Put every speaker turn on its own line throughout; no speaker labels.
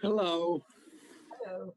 Hello.
Hello.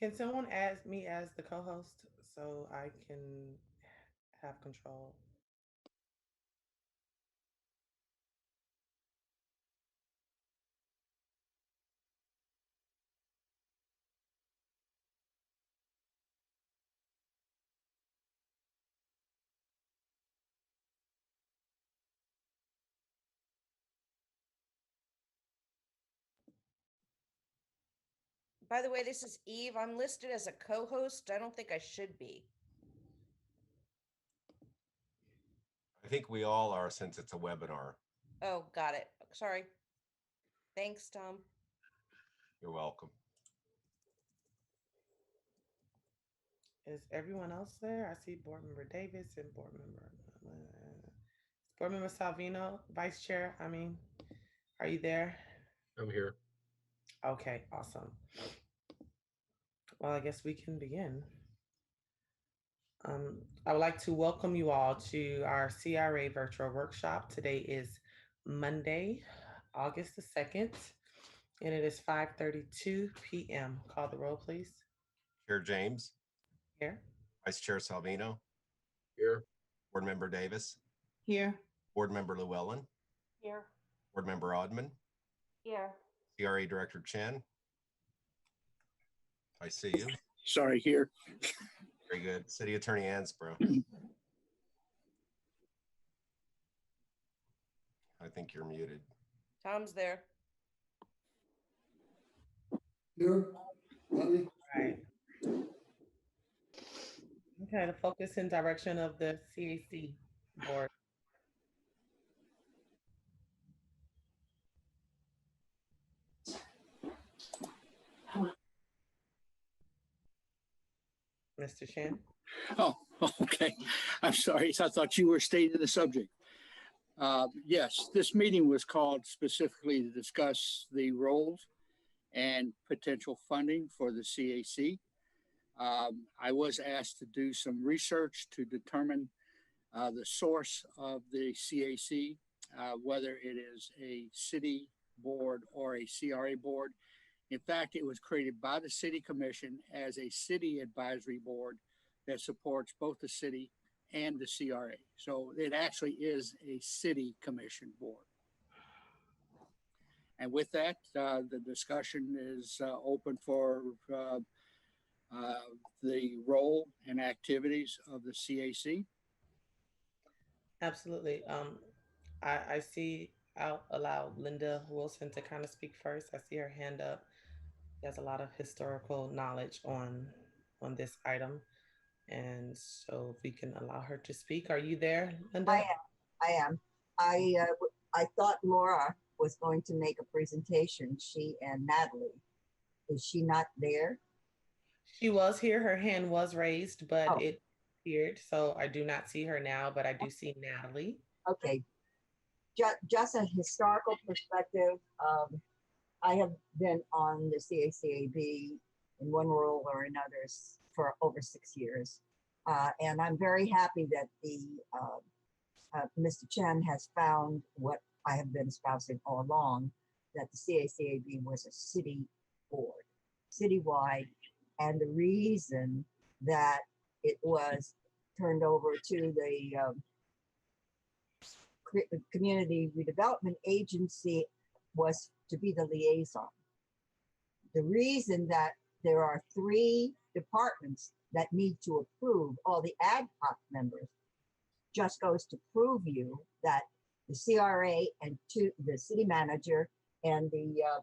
Can someone add me as the co-host so I can have control?
By the way, this is Eve. I'm listed as a co-host. I don't think I should be.
I think we all are since it's a webinar.
Oh, got it. Sorry. Thanks, Tom.
You're welcome.
Is everyone else there? I see Board Member Davis and Board Member Salvino, Vice Chair. Are you there?
I'm here.
Okay, awesome. Well, I guess we can begin. I would like to welcome you all to our CRA virtual workshop. Today is Monday, August the 2nd, and it is 5:32 p.m. Call the roll, please.
Chair James.
Here.
Vice Chair Salvino.
Here.
Board Member Davis.
Here.
Board Member Llewellyn.
Here.
Board Member Odman.
Here.
CRA Director Chen. I see you.
Sorry, here.
Very good. City Attorney Ansbro. I think you're muted.
Tom's there.
Here.
Right. Okay, the focus and direction of the CAC board. Mr. Shan?
Oh, okay. I'm sorry. I thought you were stating the subject. Yes, this meeting was called specifically to discuss the roles and potential funding for the CAC. I was asked to do some research to determine the source of the CAC, whether it is a city board or a CRA board. In fact, it was created by the City Commission as a city advisory board that supports both the city and the CRA. So it actually is a city commission board. And with that, the discussion is open for the role and activities of the CAC.
Absolutely. I see I'll allow Linda Wilson to kind of speak first. I see her hand up. She has a lot of historical knowledge on this item. And so if we can allow her to speak. Are you there, Linda?
I am. I thought Laura was going to make a presentation, she and Natalie. Is she not there?
She was here. Her hand was raised, but
Oh.
it appeared. So I do not see her now, but I do see Natalie.
Okay. Just a historical perspective. I have been on the CACAB in one role or another for over 6 years. And I'm very happy that the Mr. Chen has found what I have been espousing all along, that the CACAB was a city board, citywide. And the reason that it was turned over to the Community Redevelopment Agency was to be the liaison. The reason that there are 3 departments that need to approve all the ad hoc members just goes to prove you that the CRA and the city manager and the I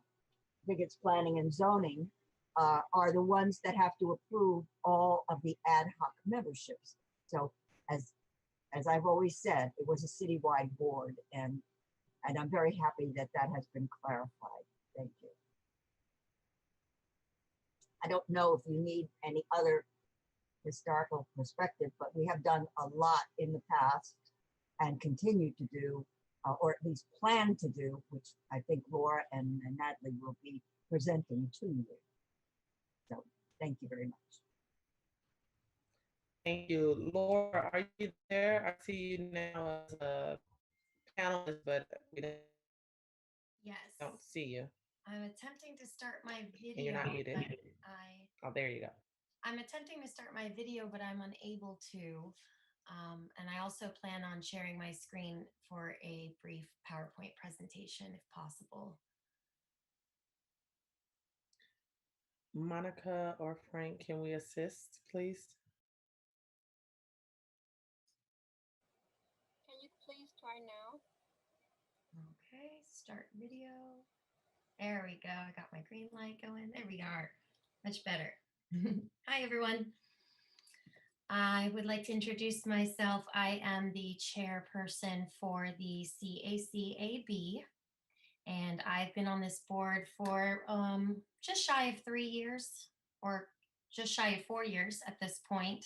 think it's planning and zoning are the ones that have to approve all of the ad hoc memberships. So as I've always said, it was a citywide board, and I'm very happy that that has been clarified. Thank you. I don't know if you need any other historical perspective, but we have done a lot in the past and continue to do, or at least plan to do, which I think Laura and Natalie will be presenting to you. So thank you very much.
Thank you. Laura, are you there? I see you now as a panelist, but we don't
Yes.
see you.
I'm attempting to start my video.
And you're not muted.
but
Oh, there you go.
I'm attempting to start my video, but I'm unable to. And I also plan on sharing my screen for a brief PowerPoint presentation if possible.
Monica or Frank, can we assist, please?
Can you please try now?
Okay, start video. There we go. I got my green light going. There we are. Much better. Hi, everyone. I would like to introduce myself. I am the chairperson for the CACAB, and I've been on this board for just shy of 3 years, or just shy of 4 years at this point.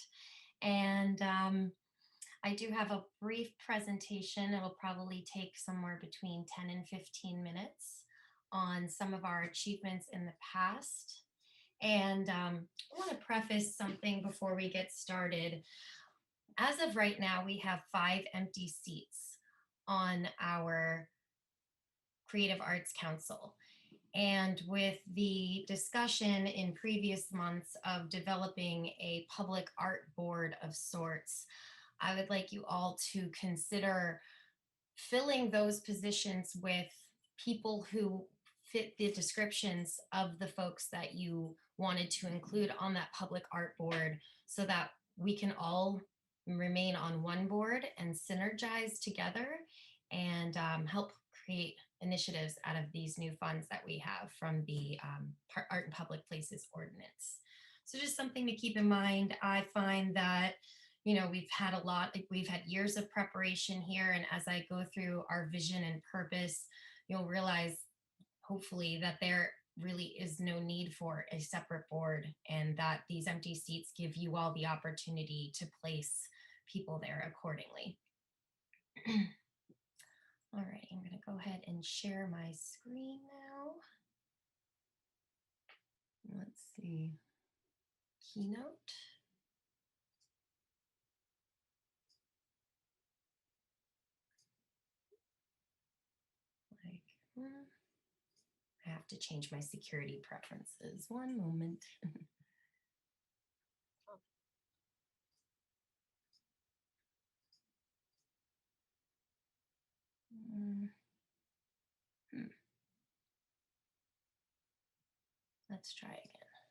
And I do have a brief presentation. It'll probably take somewhere between 10 and 15 minutes on some of our achievements in the past. And I want to preface something before we get started. As of right now, we have 5 empty seats on our Creative Arts Council. And with the discussion in previous months of developing a public art board of sorts, I would like you all to consider filling those positions with people who fit the descriptions of the folks that you wanted to include on that public art board, so that we can all remain on one board and synergize together and help create initiatives out of these new funds that we have from the Art in Public Places Ordinance. So just something to keep in mind. I find that, you know, we've had years of preparation here, and as I go through our vision and purpose, you'll realize hopefully that there really is no need for a separate board, and that these empty seats give you all the opportunity to place people there accordingly. All right, I'm going to go ahead and share my screen now. Let's see, Keynote. I have to change my security preferences. One moment. Let's try again.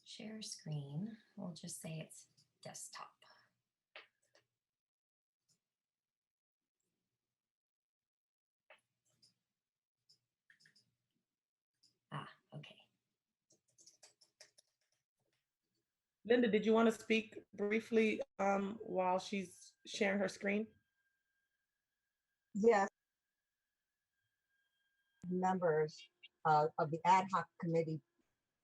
Share screen. We'll just say it's desktop. Okay.
Linda, did you want to speak briefly while she's sharing her screen?
Yes. Members of the ad hoc committee,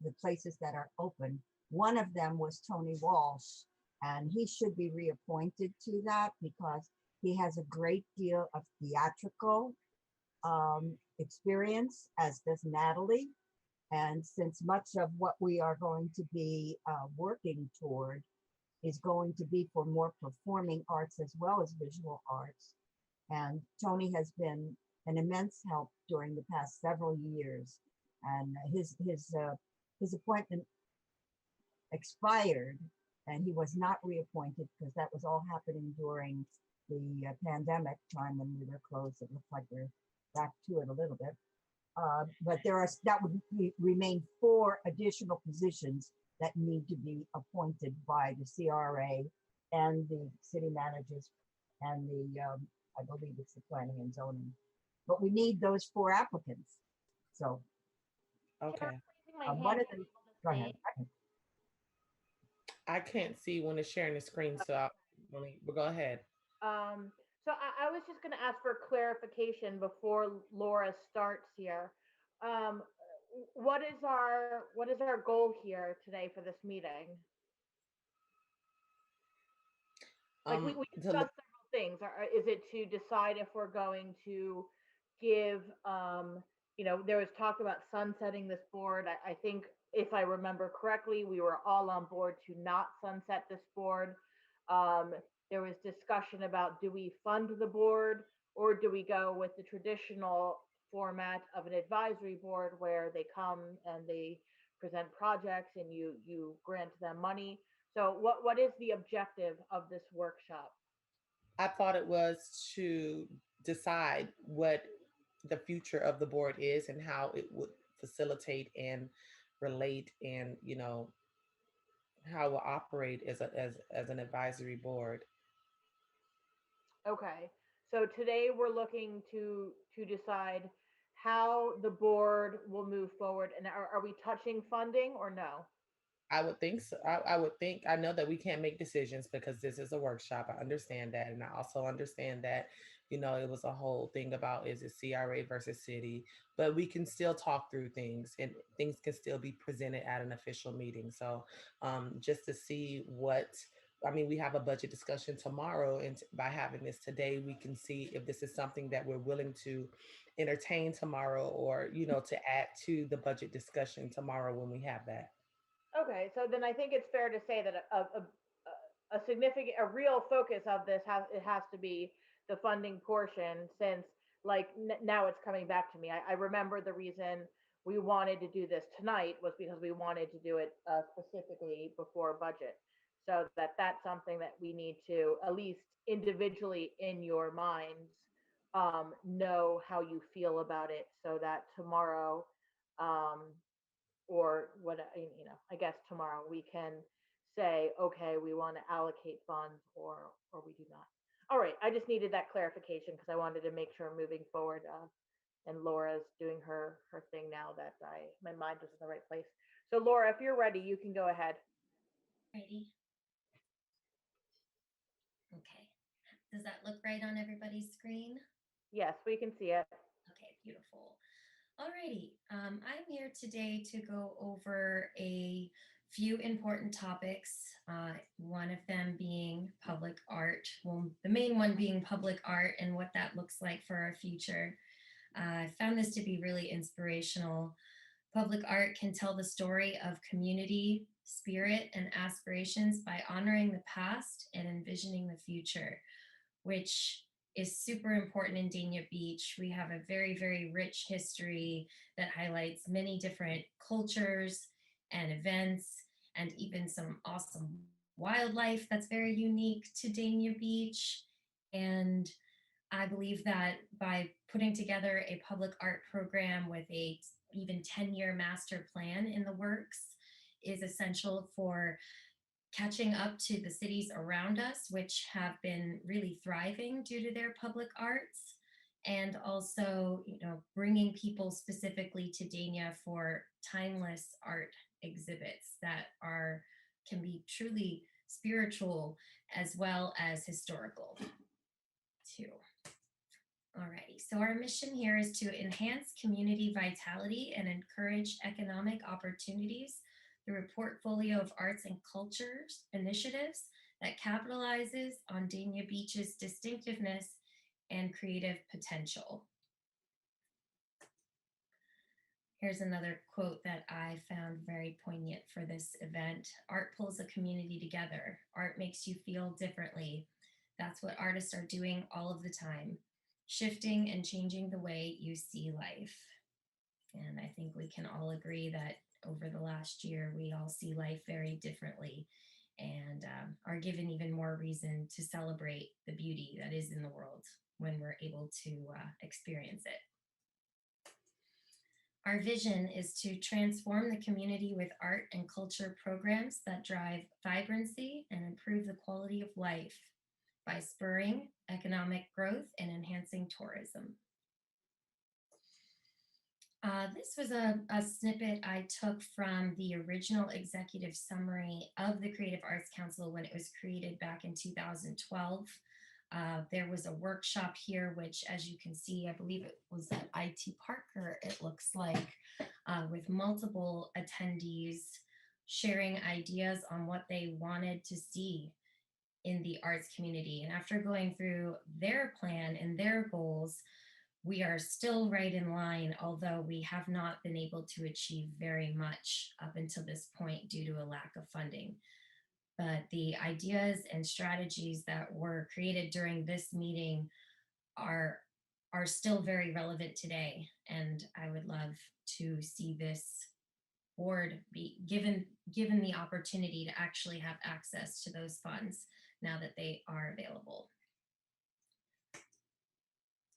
the places that are open. One of them was Tony Walsh, and he should be reappointed to that because he has a great deal of theatrical experience, as does Natalie. And since much of what we are going to be working toward is going to be for more performing arts as well as visual arts. And Tony has been an immense help during the past several years. And his appointment expired, and he was not reappointed because that was all happening during the pandemic time when we were closed. It looked like we're back to it a little bit. But that would remain 4 additional positions that need to be appointed by the CRA and the city managers and the, I believe it's the planning and zoning. But we need those 4 applicants. So,
Okay.
one of them, go ahead.
I can't see when it's sharing the screen, so but go ahead.
So I was just going to ask for clarification before Laura starts here. What is our goal here today for this meeting? Like we discussed several things. Is it to decide if we're going to give, you know, there was talk about sunsetting this board. I think if I remember correctly, we were all on board to not sunset this board. There was discussion about, do we fund the board or do we go with the traditional format of an advisory board where they come and they present projects and you grant them money. So what is the objective of this workshop?
I thought it was to decide what the future of the board is and how it would facilitate and relate and, how it will operate as an advisory board.
Okay. So today we're looking to decide how the board will move forward. And are we touching funding or no?
I would think so. I would think, I know that we can't make decisions because this is a workshop. I understand that. And I also understand that, it was a whole thing about, is it CRA versus city, but we can still talk through things and things can still be presented at an official meeting. So just to see we have a budget discussion tomorrow. And by having this today, we can see if this is something that we're willing to entertain tomorrow, or, to add to the budget discussion tomorrow when we have that.
Okay, so then I think it's fair to say that a significant, a real focus of this has to be the funding portion, since like now it's coming back to me. I remember the reason we wanted to do this tonight was because we wanted to do it specifically before budget, so that's something that we need to at least individually in your minds know how you feel about it, so that tomorrow um, or what, I guess tomorrow we can say, okay, we want to allocate funds, or we do not. All right, I just needed that clarification because I wanted to make sure moving forward. And Laura's doing her thing now that my mind was in the right place. So Laura, if you're ready, you can go ahead.
Ready? Okay. Does that look right on everybody's screen?
Yes, we can see it.
Okay, beautiful. Alrighty, I'm here today to go over a few important topics, one of them being public art. Well, the main one being public art and what that looks like for our future. I found this to be really inspirational. Public art can tell the story of community, spirit, and aspirations by honoring the past and envisioning the future, which is super important in Dania Beach. We have a very, very rich history that highlights many different cultures and events, and even some awesome wildlife that's very unique to Dania Beach. And I believe that by putting together a public art program with a even 10-year master plan in the works is essential for catching up to the cities around us, which have been really thriving due to their public arts, and also, bringing people specifically to Dania for timeless art exhibits that can be truly spiritual as well as historical too. Alrighty, so our mission here is to enhance community vitality and encourage economic opportunities through a portfolio of arts and cultures initiatives that capitalizes on Dania Beach's distinctiveness and creative potential. Here's another quote that I found very poignant for this event. Art pulls a community together. Art makes you feel differently. That's what artists are doing all of the time, shifting and changing the way you see life. And I think we can all agree that over the last year, we all see life very differently, and are given even more reason to celebrate the beauty that is in the world when we're able to experience it. Our vision is to transform the community with art and culture programs that drive vibrancy and improve the quality of life by spurring economic growth and enhancing tourism. This was a snippet I took from the original executive summary of the Creative Arts Council when it was created back in 2012. There was a workshop here, which, as you can see, I believe it was at IT Parker, it looks like, with multiple attendees sharing ideas on what they wanted to see in the arts community. And after going through their plan and their goals, we are still right in line, although we have not been able to achieve very much up until this point due to a lack of funding. But the ideas and strategies that were created during this meeting are are still very relevant today. And I would love to see this board be given the opportunity to actually have access to those funds now that they are available.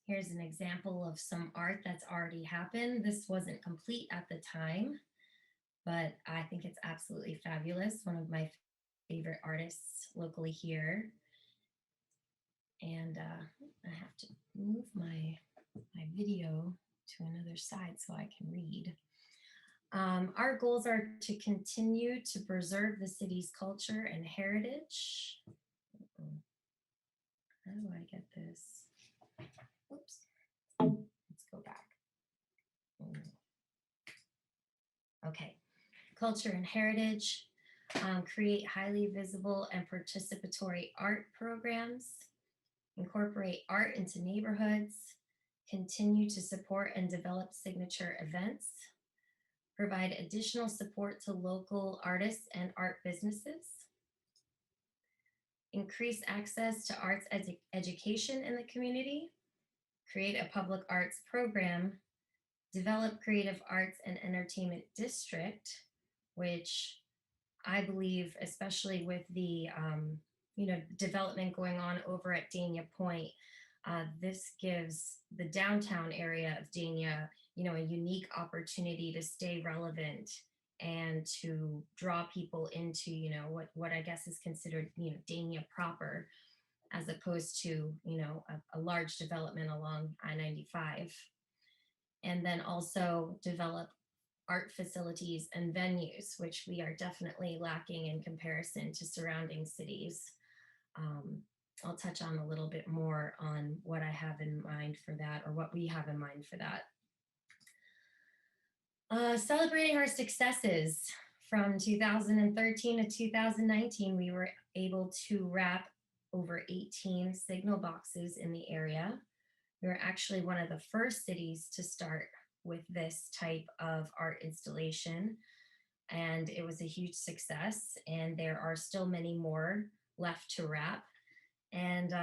Here's an example of some art that's already happened. This wasn't complete at the time, but I think it's absolutely fabulous. One of my favorite artists locally here. And I have to move my video to another side so I can read. Our goals are to continue to preserve the city's culture and heritage. How do I get this? Oops. Let's go back. Okay. Culture and heritage. Create highly visible and participatory art programs. Incorporate art into neighborhoods. Continue to support and develop signature events. Provide additional support to local artists and art businesses. Increase access to arts education in the community. Create a public arts program. Develop creative arts and entertainment district, which I believe, especially with the development going on over at Dania Point, this gives the downtown area of Dania, a unique opportunity to stay relevant and to draw people into, what I guess is considered, Dania proper, as opposed to, a large development along I-95. And then also develop art facilities and venues, which we are definitely lacking in comparison to surrounding cities. I'll touch on a little bit more on what I have in mind for that, or what we have in mind for that. Celebrating our successes. From 2013 to 2019, we were able to wrap over 18 signal boxes in the area. We were actually one of the first cities to start with this type of art installation, and it was a huge success, and there are still many more left to wrap. And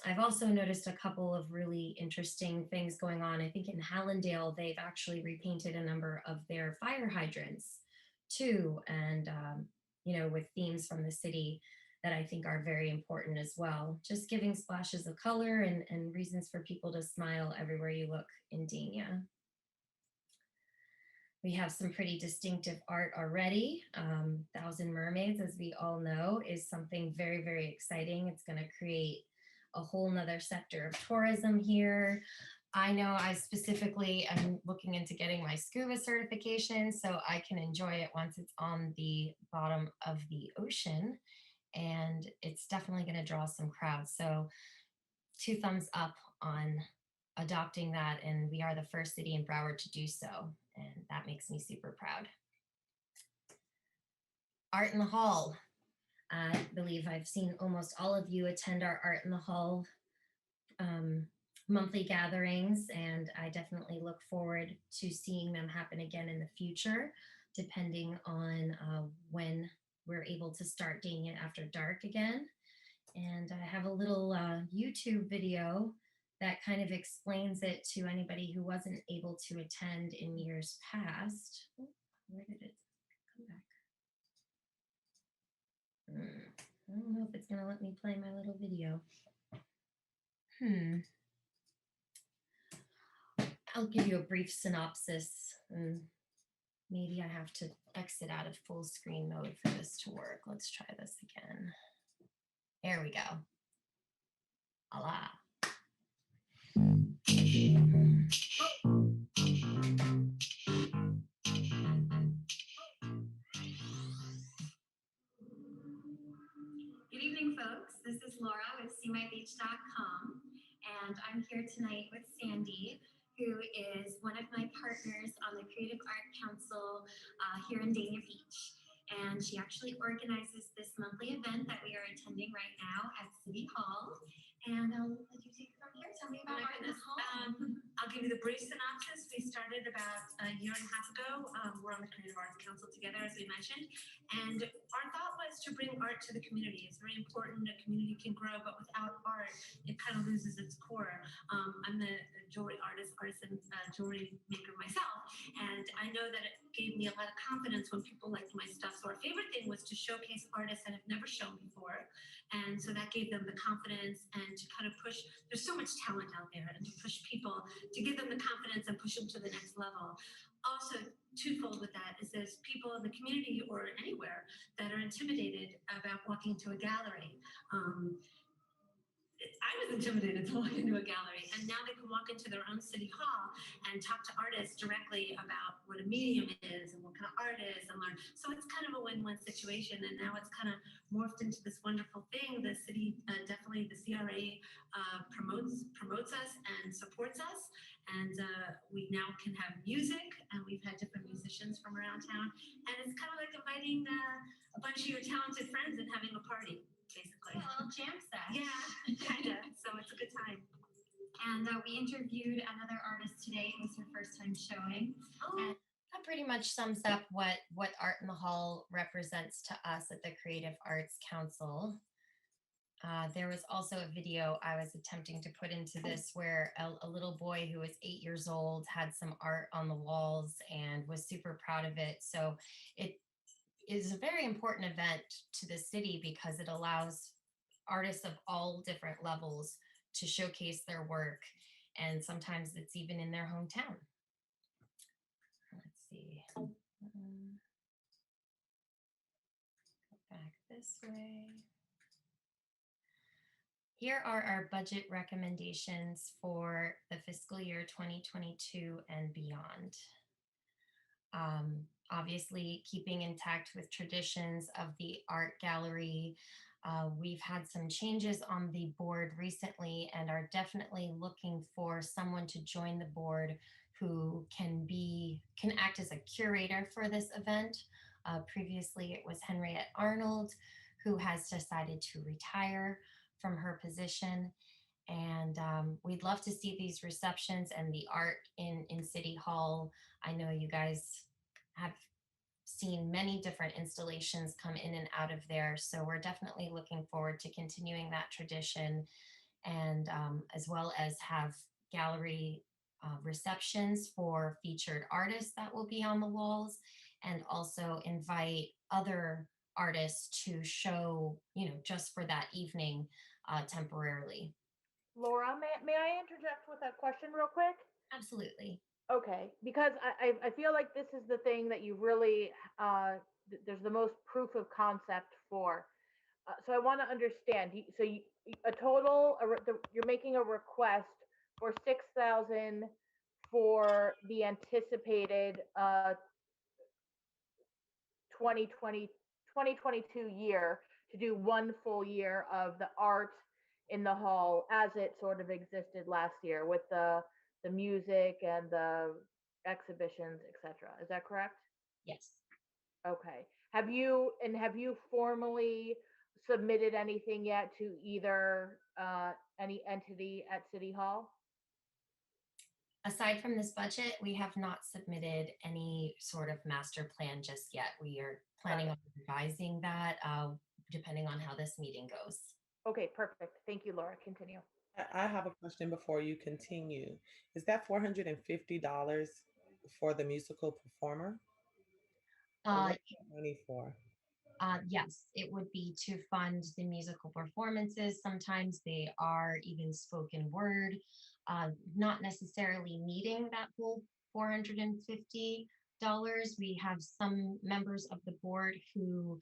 I've also noticed a couple of really interesting things going on. I think in Hallandale, they've actually repainted a number of their fire hydrants too, and with themes from the city that I think are very important as well. Just giving splashes of color and reasons for people to smile everywhere you look in Dania. We have some pretty distinctive art already. Thousand Mermaids, as we all know, is something very, very exciting. It's going to create a whole nother sector of tourism here. I know I specifically am looking into getting my scuba certification so I can enjoy it once it's on the bottom of the ocean. And it's definitely going to draw some crowds. So 2 thumbs up on adopting that, and we are the first city in Broward to do so, and that makes me super proud. Art in the Hall. I believe I've seen almost all of you attend our Art in the Hall monthly gatherings, and I definitely look forward to seeing them happen again in the future, depending on when we're able to start Dania After Dark again. And I have a little YouTube video that kind of explains it to anybody who wasn't able to attend in years past. Oh, where did it come back? I don't know if it's going to let me play my little video. I'll give you a brief synopsis. Maybe I have to exit out of full screen mode for this to work. Let's try this again. There we go. Allah. Good evening, folks. This is Laura with SeeMyBeach.com, and I'm here tonight with Sandy, who is one of my partners on the Creative Art Council here in Dania Beach. And she actually organizes this monthly event that we are attending right now at City Hall. And I'll let you take it from here. Tell me about Art in the Hall.
I'll give you the brief synopsis. We started about a year and a half ago. We're on the Creative Arts Council together, as we mentioned. And our thought was to bring art to the community. It's very important. A community can grow, but without art, it kind of loses its core. I'm the jewelry artisan, jewelry maker myself. And I know that it gave me a lot of confidence when people liked my stuff. So our favorite thing was to showcase artists that have never shown before. And so that gave them the confidence and to kind of push, there's so much talent out there, and to push people, to give them the confidence and push them to the next level. Also, twofold with that is there's people in the community or anywhere that are intimidated about walking to a gallery. I was intimidated to walk into a gallery, and now they can walk into their own city hall and talk to artists directly about what a medium is and what kind of art is and learn. So it's kind of a win-win situation, and now it's kind of morphed into this wonderful thing. The city, definitely the CRA promotes us and supports us, and we now can have music, and we've had different musicians from around town, and it's kind of like inviting a bunch of your talented friends and having a party. Basically.
A little jam set.
Yeah, kind of. So it's a good time.
And we interviewed another artist today. It was her first time showing. And that pretty much sums up what Art in the Hall represents to us at the Creative Arts Council. There was also a video I was attempting to put into this where a little boy who was 8 years old had some art on the walls and was super proud of it. So it is a very important event to the city because it allows artists of all different levels to showcase their work, and sometimes it's even in their hometown. Let's see. Go back this way. Here are our budget recommendations for the fiscal year 2022 and beyond. Obviously, keeping intact with traditions of the art gallery. We've had some changes on the board recently and are definitely looking for someone to join the board who can act as a curator for this event. Previously, it was Henriette Arnold, who has decided to retire from her position. And we'd love to see these receptions and the art in City Hall. I know you guys have seen many different installations come in and out of there. So we're definitely looking forward to continuing that tradition, and as well as have gallery receptions for featured artists that will be on the walls, and also invite other artists to show, just for that evening temporarily.
Laura, may I interject with a question real quick?
Absolutely.
Okay, because I feel like this is the thing that you really, there's the most proof of concept for. So I want to understand. So you're making a request for 6,000 for the anticipated 2020 2022 year to do one full year of the art in the hall as it sort of existed last year with the music and the exhibitions, etc. Is that correct?
Yes.
Okay. Have you formally submitted anything yet to either any entity at City Hall?
Aside from this budget, we have not submitted any sort of master plan just yet. We are planning on revising that depending on how this meeting goes.
Okay, perfect. Thank you, Laura. Continue.
I have a question before you continue. Is that $450 for the musical performer? What's that money for?
Yes, it would be to fund the musical performances. Sometimes they are even spoken word, not necessarily needing that full $450. We have some members of the board who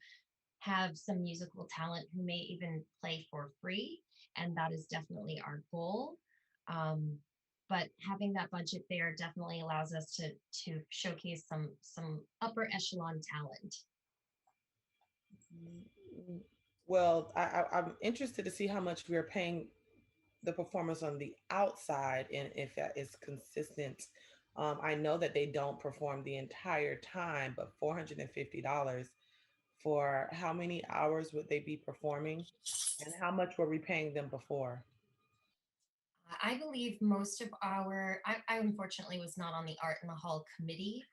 have some musical talent who may even play for free, and that is definitely our goal. But having that budget there definitely allows us to showcase some upper echelon talent.
Well, I'm interested to see how much we're paying the performers on the outside and if that is consistent. I know that they don't perform the entire time, but $450 for how many hours would they be performing, and how much were we paying them before?
I believe most of I unfortunately was not on the Art in the Hall committee.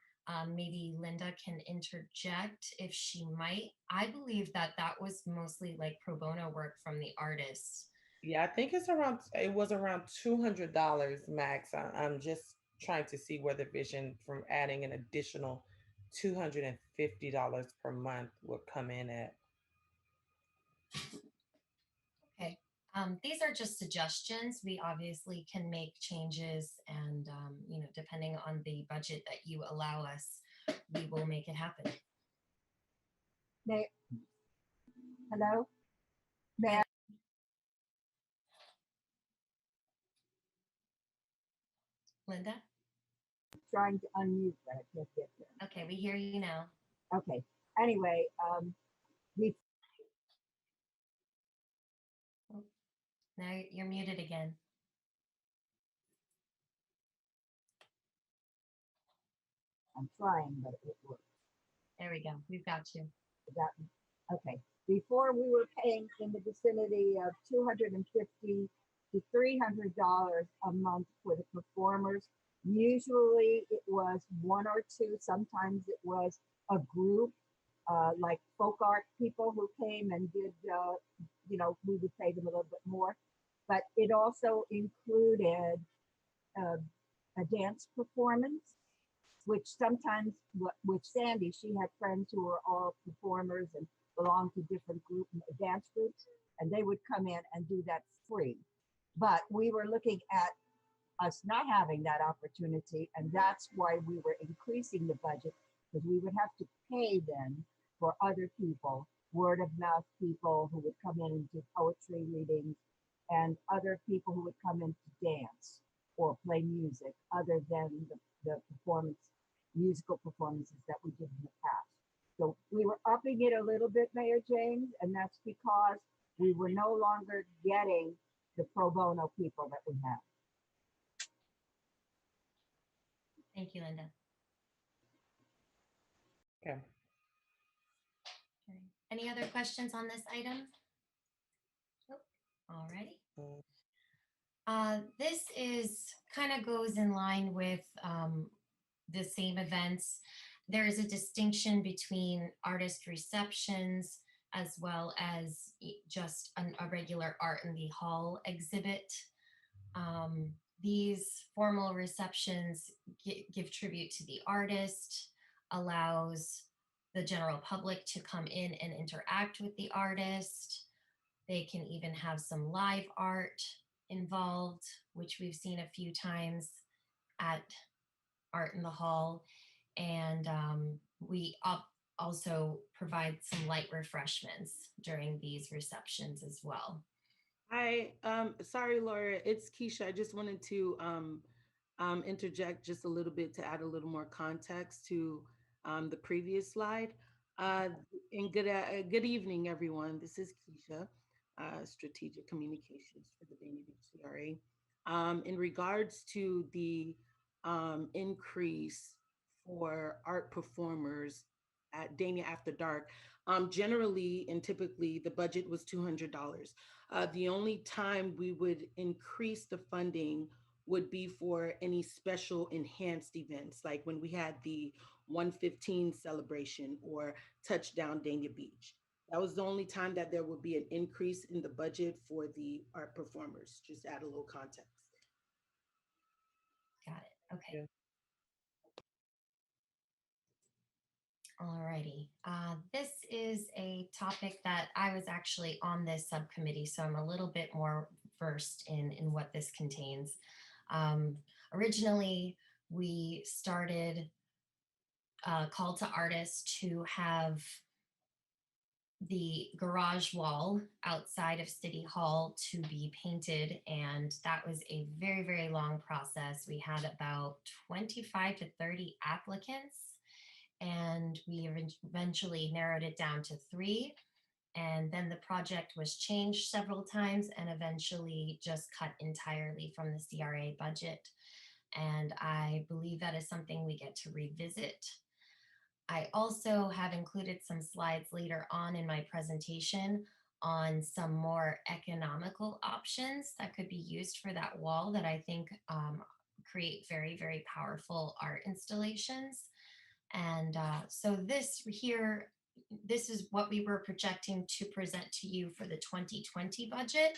Maybe Linda can interject if she might. I believe that that was mostly like pro bono work from the artists.
Yeah, I think it was around $200 max. I'm just trying to see where the vision from adding an additional $250 per month would come in at.
Okay. These are just suggestions. We obviously can make changes and, depending on the budget that you allow us, we will make it happen.
Hello? May I?
Linda?
Trying to unmute, but I can't get there.
Okay, we hear you now.
Okay. Anyway, we
Now you're muted again.
I'm trying, but it works.
There we go. We've got you.
Okay. Before we were paying in the vicinity of $250 to $300 a month for the performers. Usually it was one or two. Sometimes it was a group, like folk art people who came and did, we would pay them a little bit more. But it also included a dance performance, which sometimes with Sandy, she had friends who were all performers and belonged to different dance groups, and they would come in and do that free. But we were looking at us not having that opportunity, and that's why we were increasing the budget, because we would have to pay then for other people, word of mouth people who would come in and do poetry readings, and other people who would come in to dance or play music other than the musical performances that we did in the past. So we were upping it a little bit, Mayor James, and that's because we were no longer getting the pro bono people that we have.
Thank you, Linda.
Okay.
Okay. Any other questions on this item? Nope. All righty. This is kind of goes in line with the same events. There is a distinction between artist receptions as well as just a regular Art in the Hall exhibit. These formal receptions give tribute to the artist, allows the general public to come in and interact with the artist. They can even have some live art involved, which we've seen a few times at Art in the Hall. And we also provide some light refreshments during these receptions as well.
Hi, sorry, Laura, it's Keisha. I just wanted to interject just a little bit to add a little more context to the previous slide. And good evening, everyone. This is Keisha, Strategic Communications for the Dania Beach CRA. In regards to the increase for art performers at Dania After Dark, generally and typically the budget was $200. The only time we would increase the funding would be for any special enhanced events, like when we had the 115 celebration or Touchdown Dania Beach. That was the only time that there would be an increase in the budget for the art performers. Just add a little context.
Got it. Okay.
Yeah.
Alrighty. This is a topic that I was actually on this subcommittee, so I'm a little bit more versed in what this contains. Originally, we started a call to artists to have the garage wall outside of City Hall to be painted, and that was a very, very long process. We had about 25 to 30 applicants, and we eventually narrowed it down to 3. And then the project was changed several times and eventually just cut entirely from the CRA budget. And I believe that is something we get to revisit. I also have included some slides later on in my presentation on some more economical options that could be used for that wall that I think create very, very powerful art installations. And so this here, this is what we were projecting to present to you for the 2020 budget.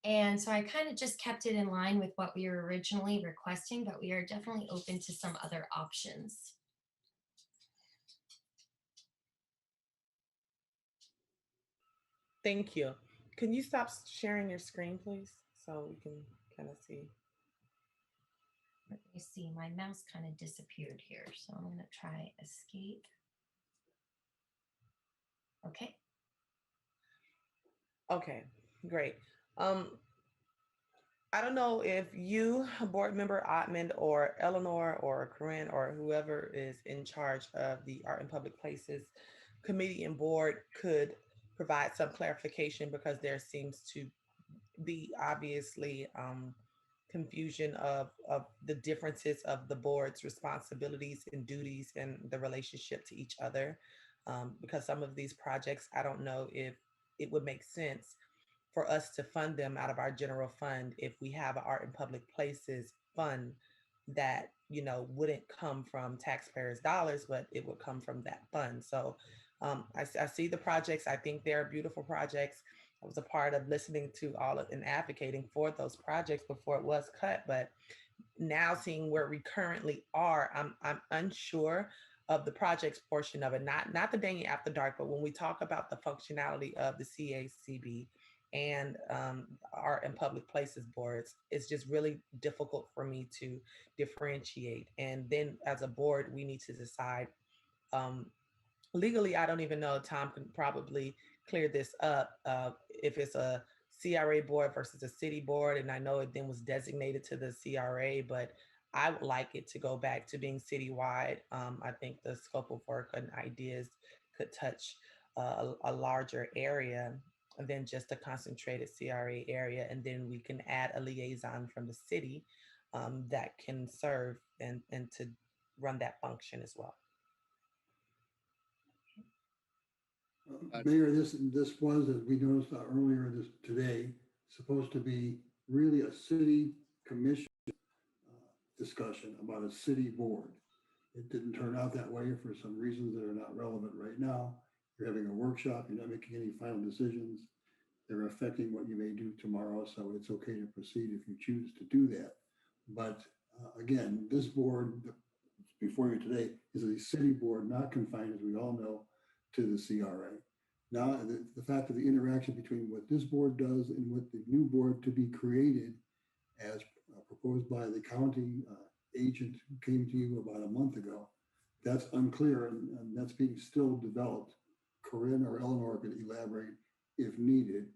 And so I kind of just kept it in line with what we were originally requesting, but we are definitely open to some other options.
Thank you. Can you stop sharing your screen, please, so we can kind of see?
Let me see, my mouse kind of disappeared here, so I'm going to try escape. Okay.
Okay, great. I don't know if you, board member Ottman or Eleanor or Corinne or whoever is in charge of the Art in Public Places committee and board could provide some clarification, because there seems to be obviously confusion of the differences of the board's responsibilities and duties and the relationship to each other. Because some of these projects, I don't know if it would make sense for us to fund them out of our general fund if we have an art in public places fund that, you know, wouldn't come from taxpayers' dollars, but it would come from that fund. So I see the projects. I think they're beautiful projects. I was a part of listening to all of and advocating for those projects before it was cut, but now seeing where we currently are, I'm unsure of the projects portion of it. Not the Day After Dark, but when we talk about the functionality of the CACB and art and public places boards, it's just really difficult for me to differentiate. And then as a board, we need to decide. Legally, I don't even know. Tom can probably clear this up, if it's a CRA board versus a city board. And I know it then was designated to the CRA, but I would like it to go back to being citywide. I think the scope of work and ideas could touch a larger area than just a concentrated CRA area. And then we can add a liaison from the city that can serve and to run that function as well.
Mayor, this was, as we noticed earlier today, supposed to be really a city commission discussion about a city board. It didn't turn out that way for some reasons that are not relevant right now. You're having a workshop, you're not making any final decisions. They're affecting what you may do tomorrow, so it's okay to proceed if you choose to do that. But again, this board before you today is a city board, not confined, as we all know, to the CRA. Now, the fact of the interaction between what this board does and what the new board to be created as proposed by the county agent who came to you about a month ago, that's unclear, and that's being still developed. Corinne or Eleanor could elaborate if needed,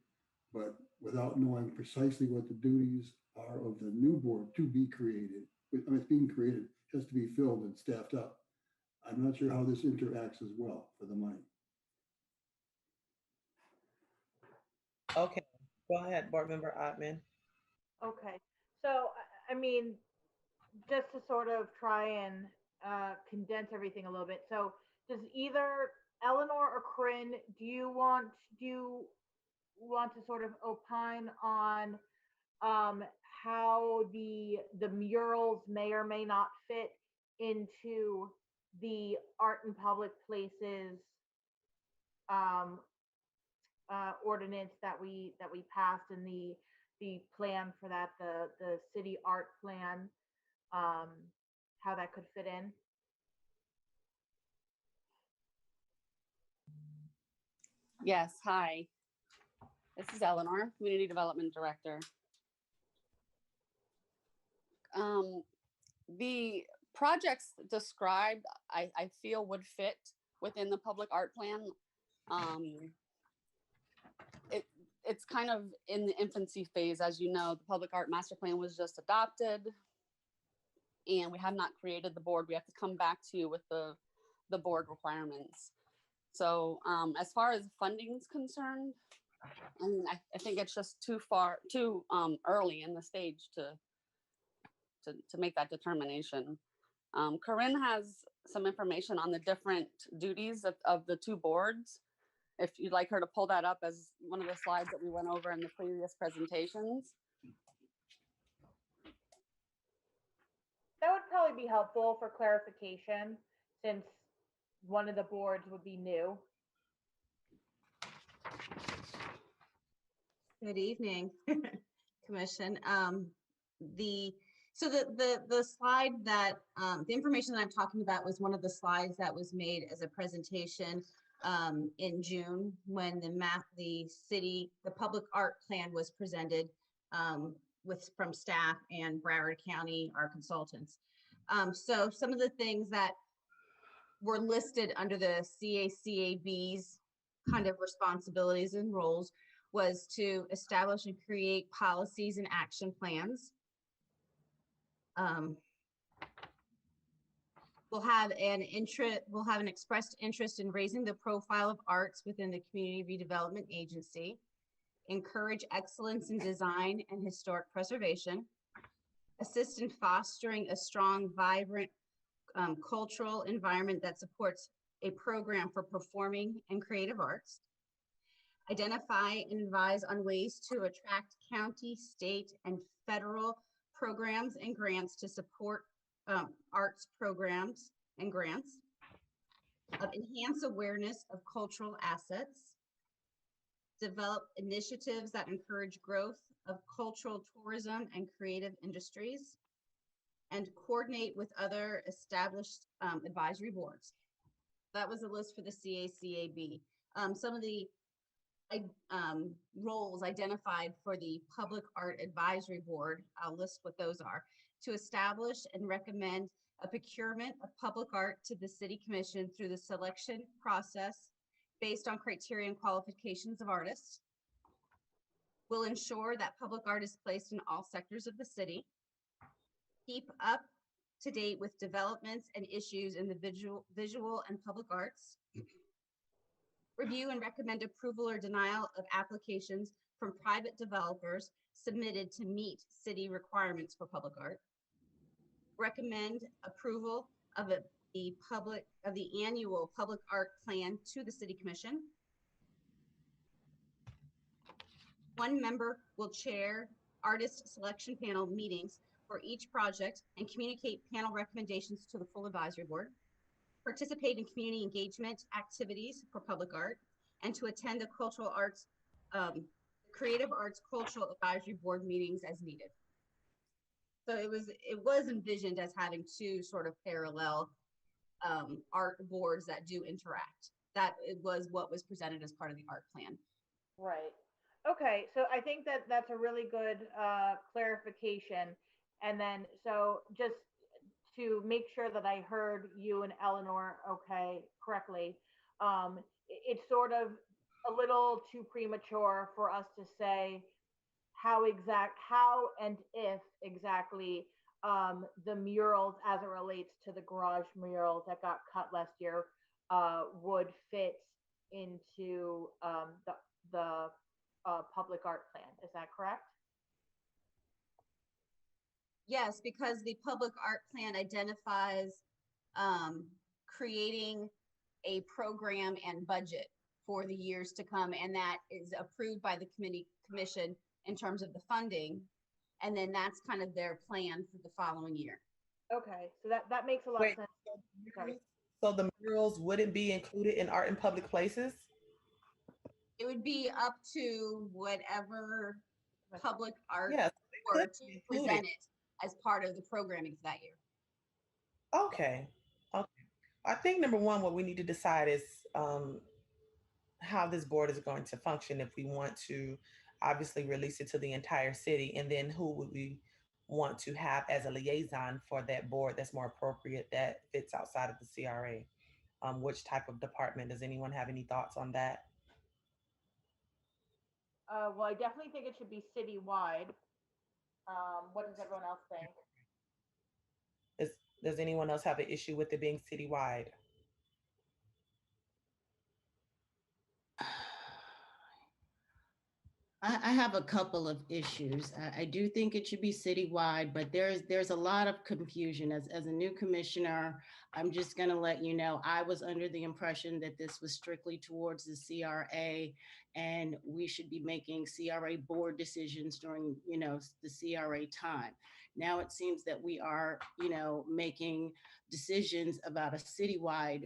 but without knowing precisely what the duties are of the new board to be created, I mean, it's being created, has to be filled and staffed up. I'm not sure how this interacts as well for the money.
Okay, go ahead, Board Member Ottman.
Okay, so I mean, just to sort of try and condense everything a little bit. So does either Eleanor or Corinne, do you want to sort of opine on how the murals may or may not fit into the art in public places ordinance that we passed in the plan for that, the city art plan, how that could fit in?
Yes, hi. This is Eleanor, Community Development Director. The projects described, I feel would fit within the public art plan. It's kind of in the infancy phase. As you know, the public art master plan was just adopted and we have not created the board. We have to come back to you with the board requirements. So as far as funding is concerned, I mean, I think it's just too early in the stage to make that determination. Corinne has some information on the different duties of the two boards. if you'd like her to pull that up as one of the slides that we went over in the previous presentations.
That would probably be helpful for clarification since one of the boards would be new.
Good evening, Commission. The slide that the information that I'm talking about was one of the slides that was made as a presentation in June when the public art plan was presented from staff and Broward County, our consultants. So some of the things that were listed under the CACAB's kind of responsibilities and roles was to establish and create policies and action plans. We'll have an expressed interest in raising the profile of arts within the Community Redevelopment Agency, encourage excellence in design and historic preservation, assist in fostering a strong, vibrant cultural environment that supports a program for performing and creative arts, identify and advise on ways to attract county, state, and federal programs and grants to support arts programs and grants, enhance awareness of cultural assets, develop initiatives that encourage growth of cultural tourism and creative industries, and coordinate with other established advisory boards. That was a list for the CACAB. Some of the roles identified for the Public Art Advisory Board, I'll list what those are: to establish and recommend a procurement of public art to the City Commission through the selection process based on criteria and qualifications of artists. Will ensure that public art is placed in all sectors of the city. Keep up to date with developments and issues in the visual and public arts. Review and recommend approval or denial of applications from private developers submitted to meet city requirements for public art. Recommend approval of the annual public art plan to the City Commission. One member will chair artist selection panel meetings for each project and communicate panel recommendations to the full advisory board. Participate in community engagement activities for public art, and to attend the cultural arts, creative arts cultural advisory board meetings as needed. So it was envisioned as having two sort of parallel art boards that do interact. That it was what was presented as part of the art plan.
Right. Okay, so I think that that's a really good clarification. And then, so just to make sure that I heard you and Eleanor correctly, it's sort of a little too premature for us to say how and if exactly the murals as it relates to the garage murals that got cut last year would fit into the public art plan. Is that correct?
Yes, because the public art plan identifies creating a program and budget for the years to come, and that is approved by the commission in terms of the funding, and then that's kind of their plan for the following year.
Okay, so that makes a lot of sense. Sorry.
So the murals wouldn't be included in art in public places?
It would be up to whatever public art
Yes,
or to present it as part of the programming for that year.
Okay. Okay. I think number one, what we need to decide is how this board is going to function if we want to obviously release it to the entire city, and then who would we want to have as a liaison for that board that's more appropriate, that fits outside of the CRA. Which type of department? Does anyone have any thoughts on that?
Well, I definitely think it should be citywide. What does everyone else think?
Does anyone else have an issue with it being citywide?
I have a couple of issues. I do think it should be citywide, but there's a lot of confusion. As a new commissioner, I'm just going to let you know, I was under the impression that this was strictly towards the CRA, and we should be making CRA board decisions during, the CRA time. Now it seems that we are, making decisions about a citywide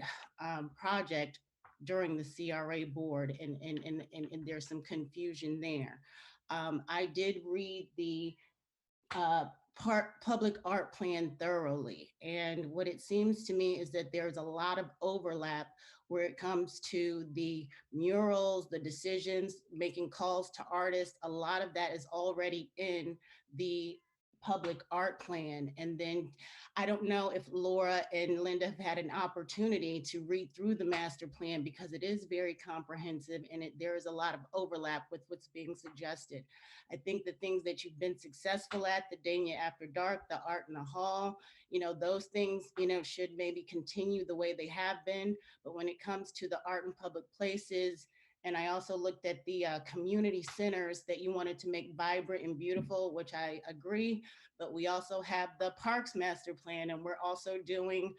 project during the CRA board, and there's some confusion there. I did read the public art plan thoroughly, and what it seems to me is that there's a lot of overlap where it comes to the murals, the decisions, making calls to artists. A lot of that is already in the public art plan. And then I don't know if Laura and Linda have had an opportunity to read through the master plan, because it is very comprehensive, and there is a lot of overlap with what's being suggested. I think the things that you've been successful at, the Dania After Dark, the Art in the Hall, those things, should maybe continue the way they have been. But when it comes to the art in public places, and I also looked at the community centers that you wanted to make vibrant and beautiful, which I agree. But we also have the Parks Master Plan, and we're also doing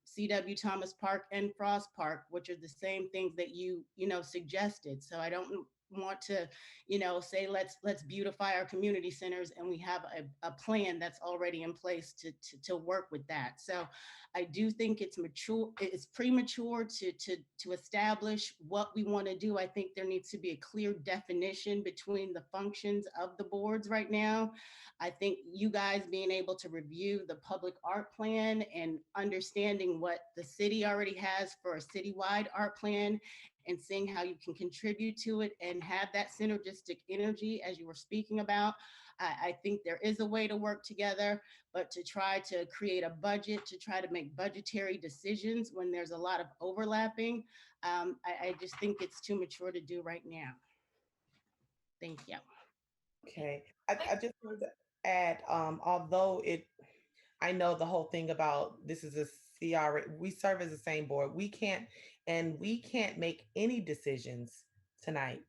C.W. Thomas Park and Frost Park, which are the same things that you suggested. So I don't want to say let's beautify our community centers, and we have a plan that's already in place to work with that. So I do think it's premature to establish what we want to do. I think there needs to be a clear definition between the functions of the boards right now. I think you guys being able to review the public art plan and understanding what the city already has for a citywide art plan, and seeing how you can contribute to it and have that synergistic energy as you were speaking about. I think there is a way to work together, but to try to create a budget, to try to make budgetary decisions when there's a lot of overlapping, I just think it's too mature to do right now. Thank you.
Okay, I just wanted to add, although I know the whole thing about this is a CRA, we serve as the same board. We can't make any decisions tonight,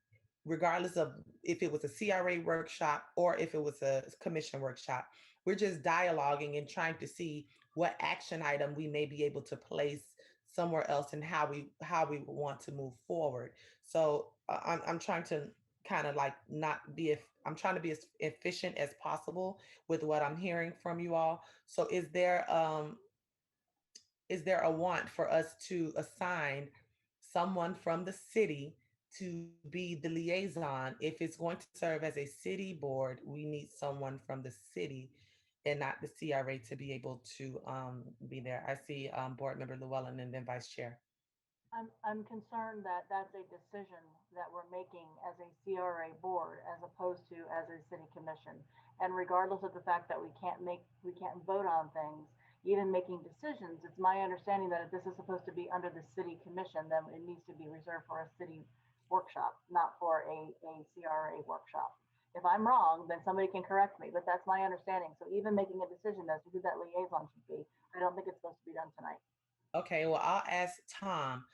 regardless of if it was a CRA workshop or if it was a commission workshop. We're just dialoguing and trying to see what action item we may be able to place somewhere else, and how we want to move forward. So I'm trying to kind of like not be, if I'm trying to be as efficient as possible with what I'm hearing from you all. So is there a want for us to assign someone from the city to be the liaison? If it's going to serve as a city board, we need someone from the city and not the CRA to be able to be there. I see board member Llewellyn and then vice chair.
I'm concerned that that's a decision that we're making as a CRA board as opposed to as a city commission. And regardless of the fact that we can't vote on things, even making decisions, it's my understanding that if this is supposed to be under the city commission, then it needs to be reserved for a city workshop, not for a CRA workshop. If I'm wrong, then somebody can correct me, but that's my understanding. So even making a decision as to who that liaison should be, I don't think it's supposed to be done tonight.
Okay, well, I'll ask Tom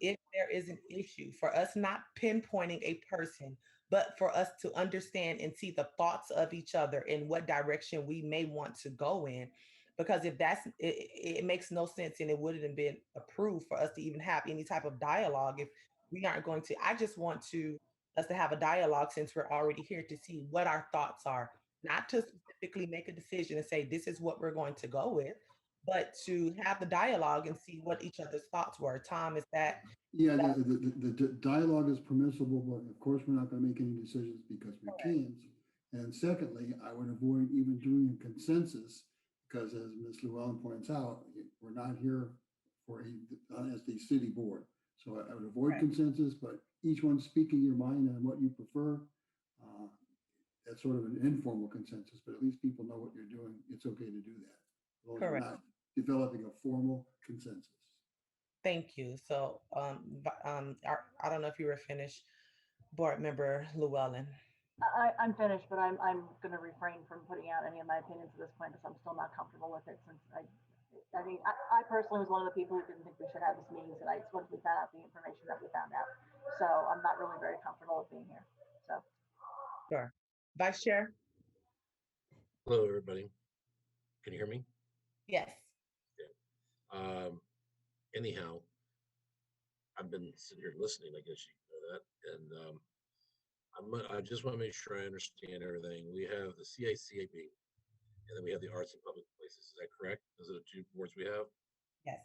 if there is an issue for us not pinpointing a person, but for us to understand and see the thoughts of each other and what direction we may want to go in. Because if it makes no sense, and it wouldn't have been approved for us to even have any type of dialogue if we aren't going to. I just want us to have a dialogue, since we're already here, to see what our thoughts are, not to specifically make a decision and say this is what we're going to go with, but to have the dialogue and see what each other's thoughts were. Tom, is that?
Yeah, the dialogue is permissible, but of course, we're not going to make any decisions because we can't. And secondly, I would avoid even doing a consensus, because as Ms. Llewellyn points out, we're not here as the city board. So I would avoid consensus, but each one speaking your mind on what you prefer. That's sort of an informal consensus, but at least people know what you're doing. It's okay to do that, as long as we're not developing a formal consensus.
Thank you. So I don't know if you were finished, board member Llewellyn.
I'm finished, but I'm going to refrain from putting out any of my opinions at this point, because I'm still not comfortable with it. Since I personally was one of the people who didn't think we should have this meeting tonight once we found out the information that we found out. So I'm not really very comfortable with being here. So
Sure. Vice Chair?
Hello, everybody. Can you hear me?
Yes.
Anyhow, I've been sitting here listening, I guess you know that. And I just want to make sure I understand everything. We have the CACAB, and then we have the Arts and Public Places. Is that correct? Those are the two boards we have.
Yes.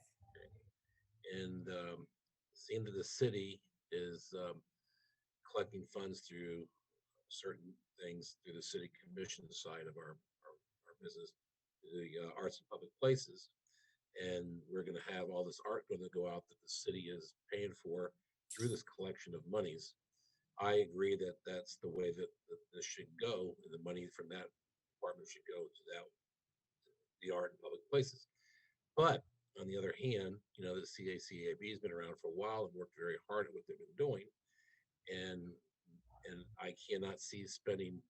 And it seems that the city is collecting funds through certain things through the city commission side of our business, the Arts and Public Places. And we're going to have all this art going to go out that the city is paying for through this collection of monies. I agree that that's the way that this should go, and the money from that department should go to that the art and public places. But on the other hand, you know, the CACAB has been around for a while and worked very hard at what they've been doing, and I cannot see spending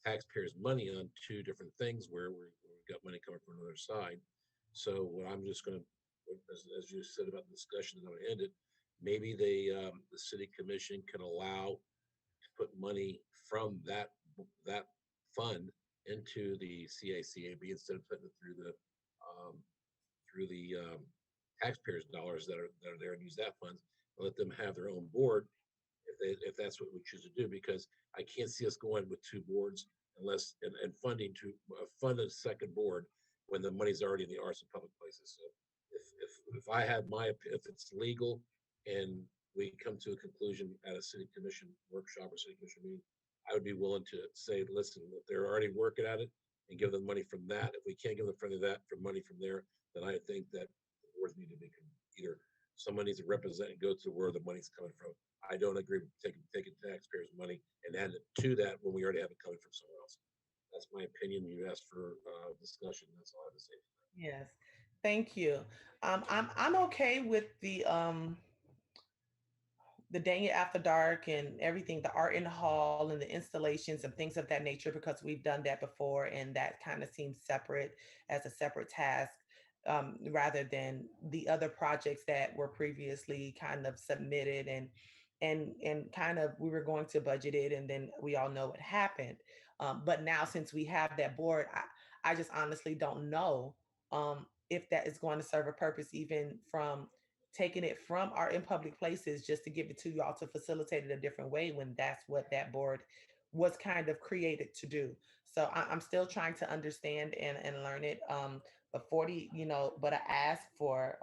taxpayers' money on two different things where we've got money coming from another side. So what I'm just going to, as you said about the discussion, and I'm going to end it. Maybe the city commission can allow to put money from that fund into the CACAB instead of putting it through the taxpayers' dollars that are there, and use that funds and let them have their own board if that's what we choose to do, because I can't see us going with two boards unless and funding to fund a second board when the money's already in the arts and public places. So if I had if it's legal and we come to a conclusion at a city commission workshop or city commission meeting, I would be willing to say, listen, if they're already working at it, and give them money from that. If we can't give them money from there, then I think that the boards need to be either someone needs to represent and go to where the money's coming from. I don't agree with taking taxpayers' money and add it to that when we already have it coming from somewhere else. That's my opinion. You asked for discussion. That's all I have to say.
Yes. Thank you. I'm okay with the Dang After Dark and everything, the art in the hall and the installations and things of that nature, because we've done that before, and that kind of seems separate as a separate task, rather than the other projects that were previously kind of submitted and kind of we were going to budget it, and then we all know what happened. But now since we have that board, I just honestly don't know if that is going to serve a purpose, even from taking it from art in public places just to give it to y'all to facilitate it a different way when that's what that board was kind of created to do. So I'm still trying to understand and learn it. But 40, but I asked for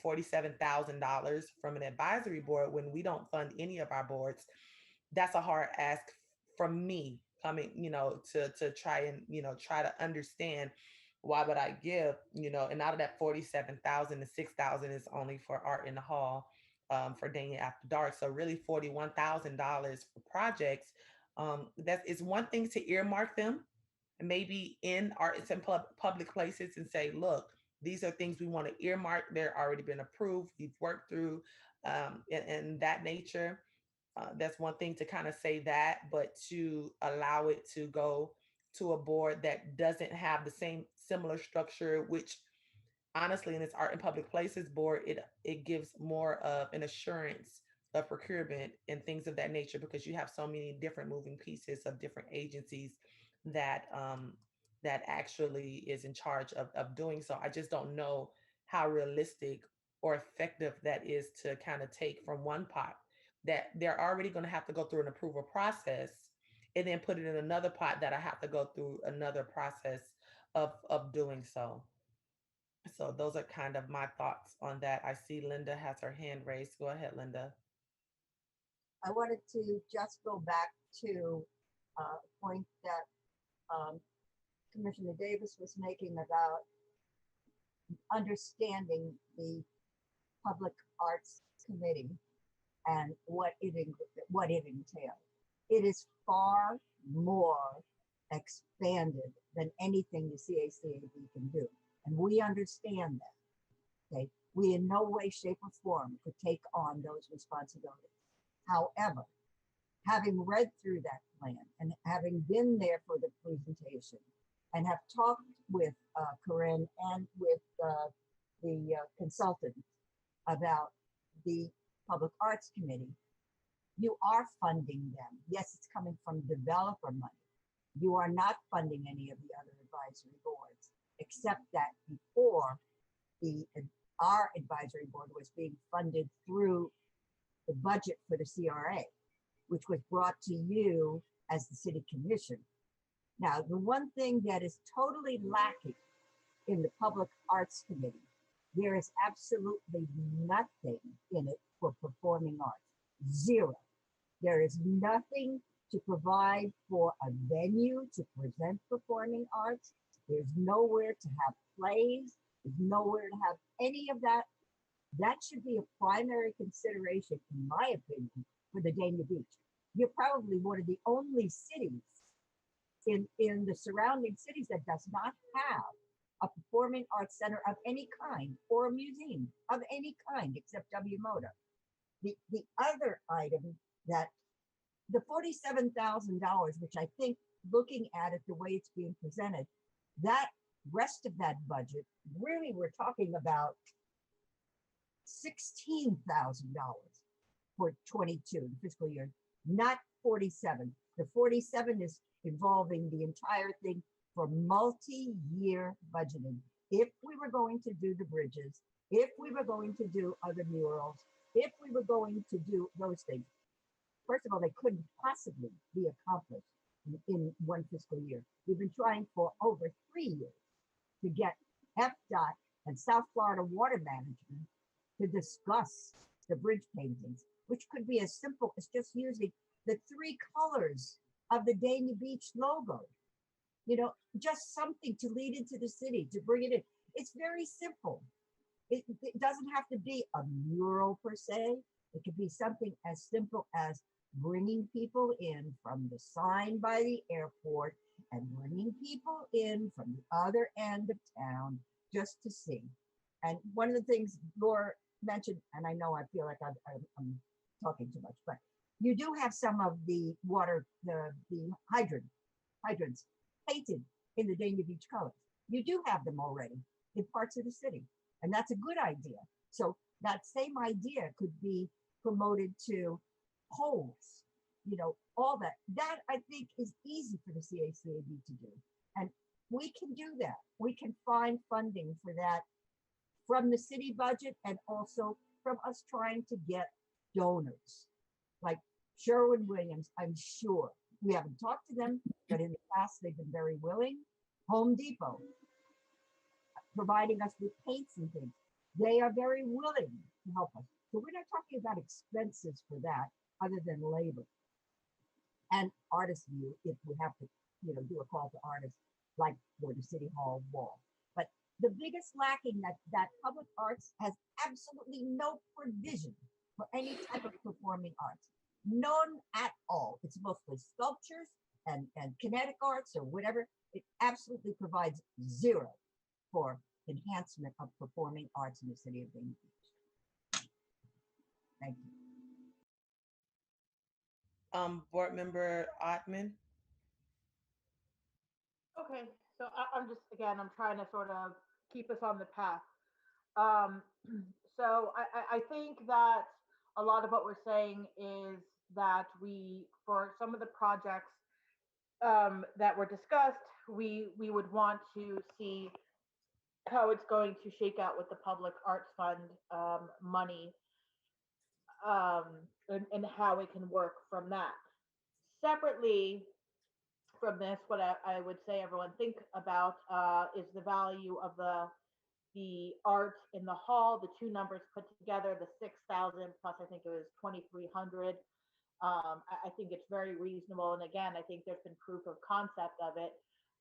$47,000 from an advisory board when we don't fund any of our boards. That's a hard ask from me coming, to try and, try to understand why would I give, and out of that 47,000, the 6,000 is only for art in the hall, for Daniel After Dark. So really $41,000 for projects. That is one thing to earmark them, maybe in arts and public places, and say, look, these are things we want to earmark. They're already been approved. We've worked through, and that nature. That's one thing to kind of say that, but to allow it to go to a board that doesn't have the same similar structure, which honestly in this art and public places board, it gives more of an assurance of procurement and things of that nature, because you have so many different moving pieces of different agencies that that actually is in charge of doing so. I just don't know how realistic or effective that is to kind of take from one pot that they're already going to have to go through an approval process and then put it in another pot that I have to go through another process of doing so. So those are kind of my thoughts on that. I see Linda has her hand raised. Go ahead, Linda.
I wanted to just go back to a point that Commissioner Davis was making about understanding the Public Arts Committee and what it entails. It is far more expanded than anything the CACAB can do, and we understand that. Okay, we in no way, shape, or form could take on those responsibilities. However, having read through that plan and having been there for the presentation and have talked with Corinne and with the consultant about the Public Arts Committee, you are funding them. Yes, it's coming from developer money. You are not funding any of the other advisory boards, except that before the our advisory board was being funded through the budget for the CRA, which was brought to you as the city commission. Now, the one thing that is totally lacking in the Public Arts Committee, there is absolutely nothing in it for performing arts. Zero. There is nothing to provide for a venue to present performing arts. There's nowhere to have plays. There's nowhere to have any of that. That should be a primary consideration, in my opinion, for the Dania Beach. You're probably one of the only cities in the surrounding cities that does not have a performing arts center of any kind or a museum of any kind except W. Moda. The other item that the $47,000, which I think looking at it the way it's being presented, that rest of that budget, really we're talking about $16,000 for 22, the fiscal year, not 47. The 47 is involving the entire thing for multi-year budgeting. If we were going to do the bridges, if we were going to do other murals, if we were going to do those things, first of all, they couldn't possibly be accomplished in one fiscal year. We've been trying for over 3 years to get FDOT and South Florida Water Management to discuss the bridge paintings, which could be as simple as just using the 3 colors of the Dania Beach logo. You know, just something to lead into the city, to bring it in. It's very simple. It doesn't have to be a mural per se. It could be something as simple as bringing people in from the sign by the airport and bringing people in from the other end of town just to see. And one of the things Laura mentioned, and I know I feel like I'm talking too much, but you do have some of the water, the hydrants painted in the Dania Beach colors. You do have them already in parts of the city, and that's a good idea. So that same idea could be promoted to poles, you know, all that. That I think is easy for the CACAB to do. And we can do that. We can find funding for that from the city budget and also from us trying to get donors like Sherwin-Williams. I'm sure we haven't talked to them, but in the past they've been very willing. Home Depot providing us with paints and things. They are very willing to help us. So we're not talking about expenses for that other than labor. And artist view, if we have to, you know, do a call to artists like for the City Hall wall. But the biggest lacking that public arts has absolutely no provision for any type of performing arts. None at all. It's mostly sculptures and kinetic arts or whatever. It absolutely provides zero for enhancement of performing arts in the city of Dania Beach. Thank you.
Board Member Ottman.
Okay, so I'm just, again, I'm trying to sort of keep us on the path. Um, so I think that a lot of what we're saying is that we, for some of the projects that were discussed, we would want to see how it's going to shake out with the Public Arts Fund money um, and how it can work from that. Separately from this, what I would say everyone think about is the value of the art in the hall, the two numbers put together, the 6,000 plus I think it was 2,300. I think it's very reasonable. And again, I think there's been proof of concept of it.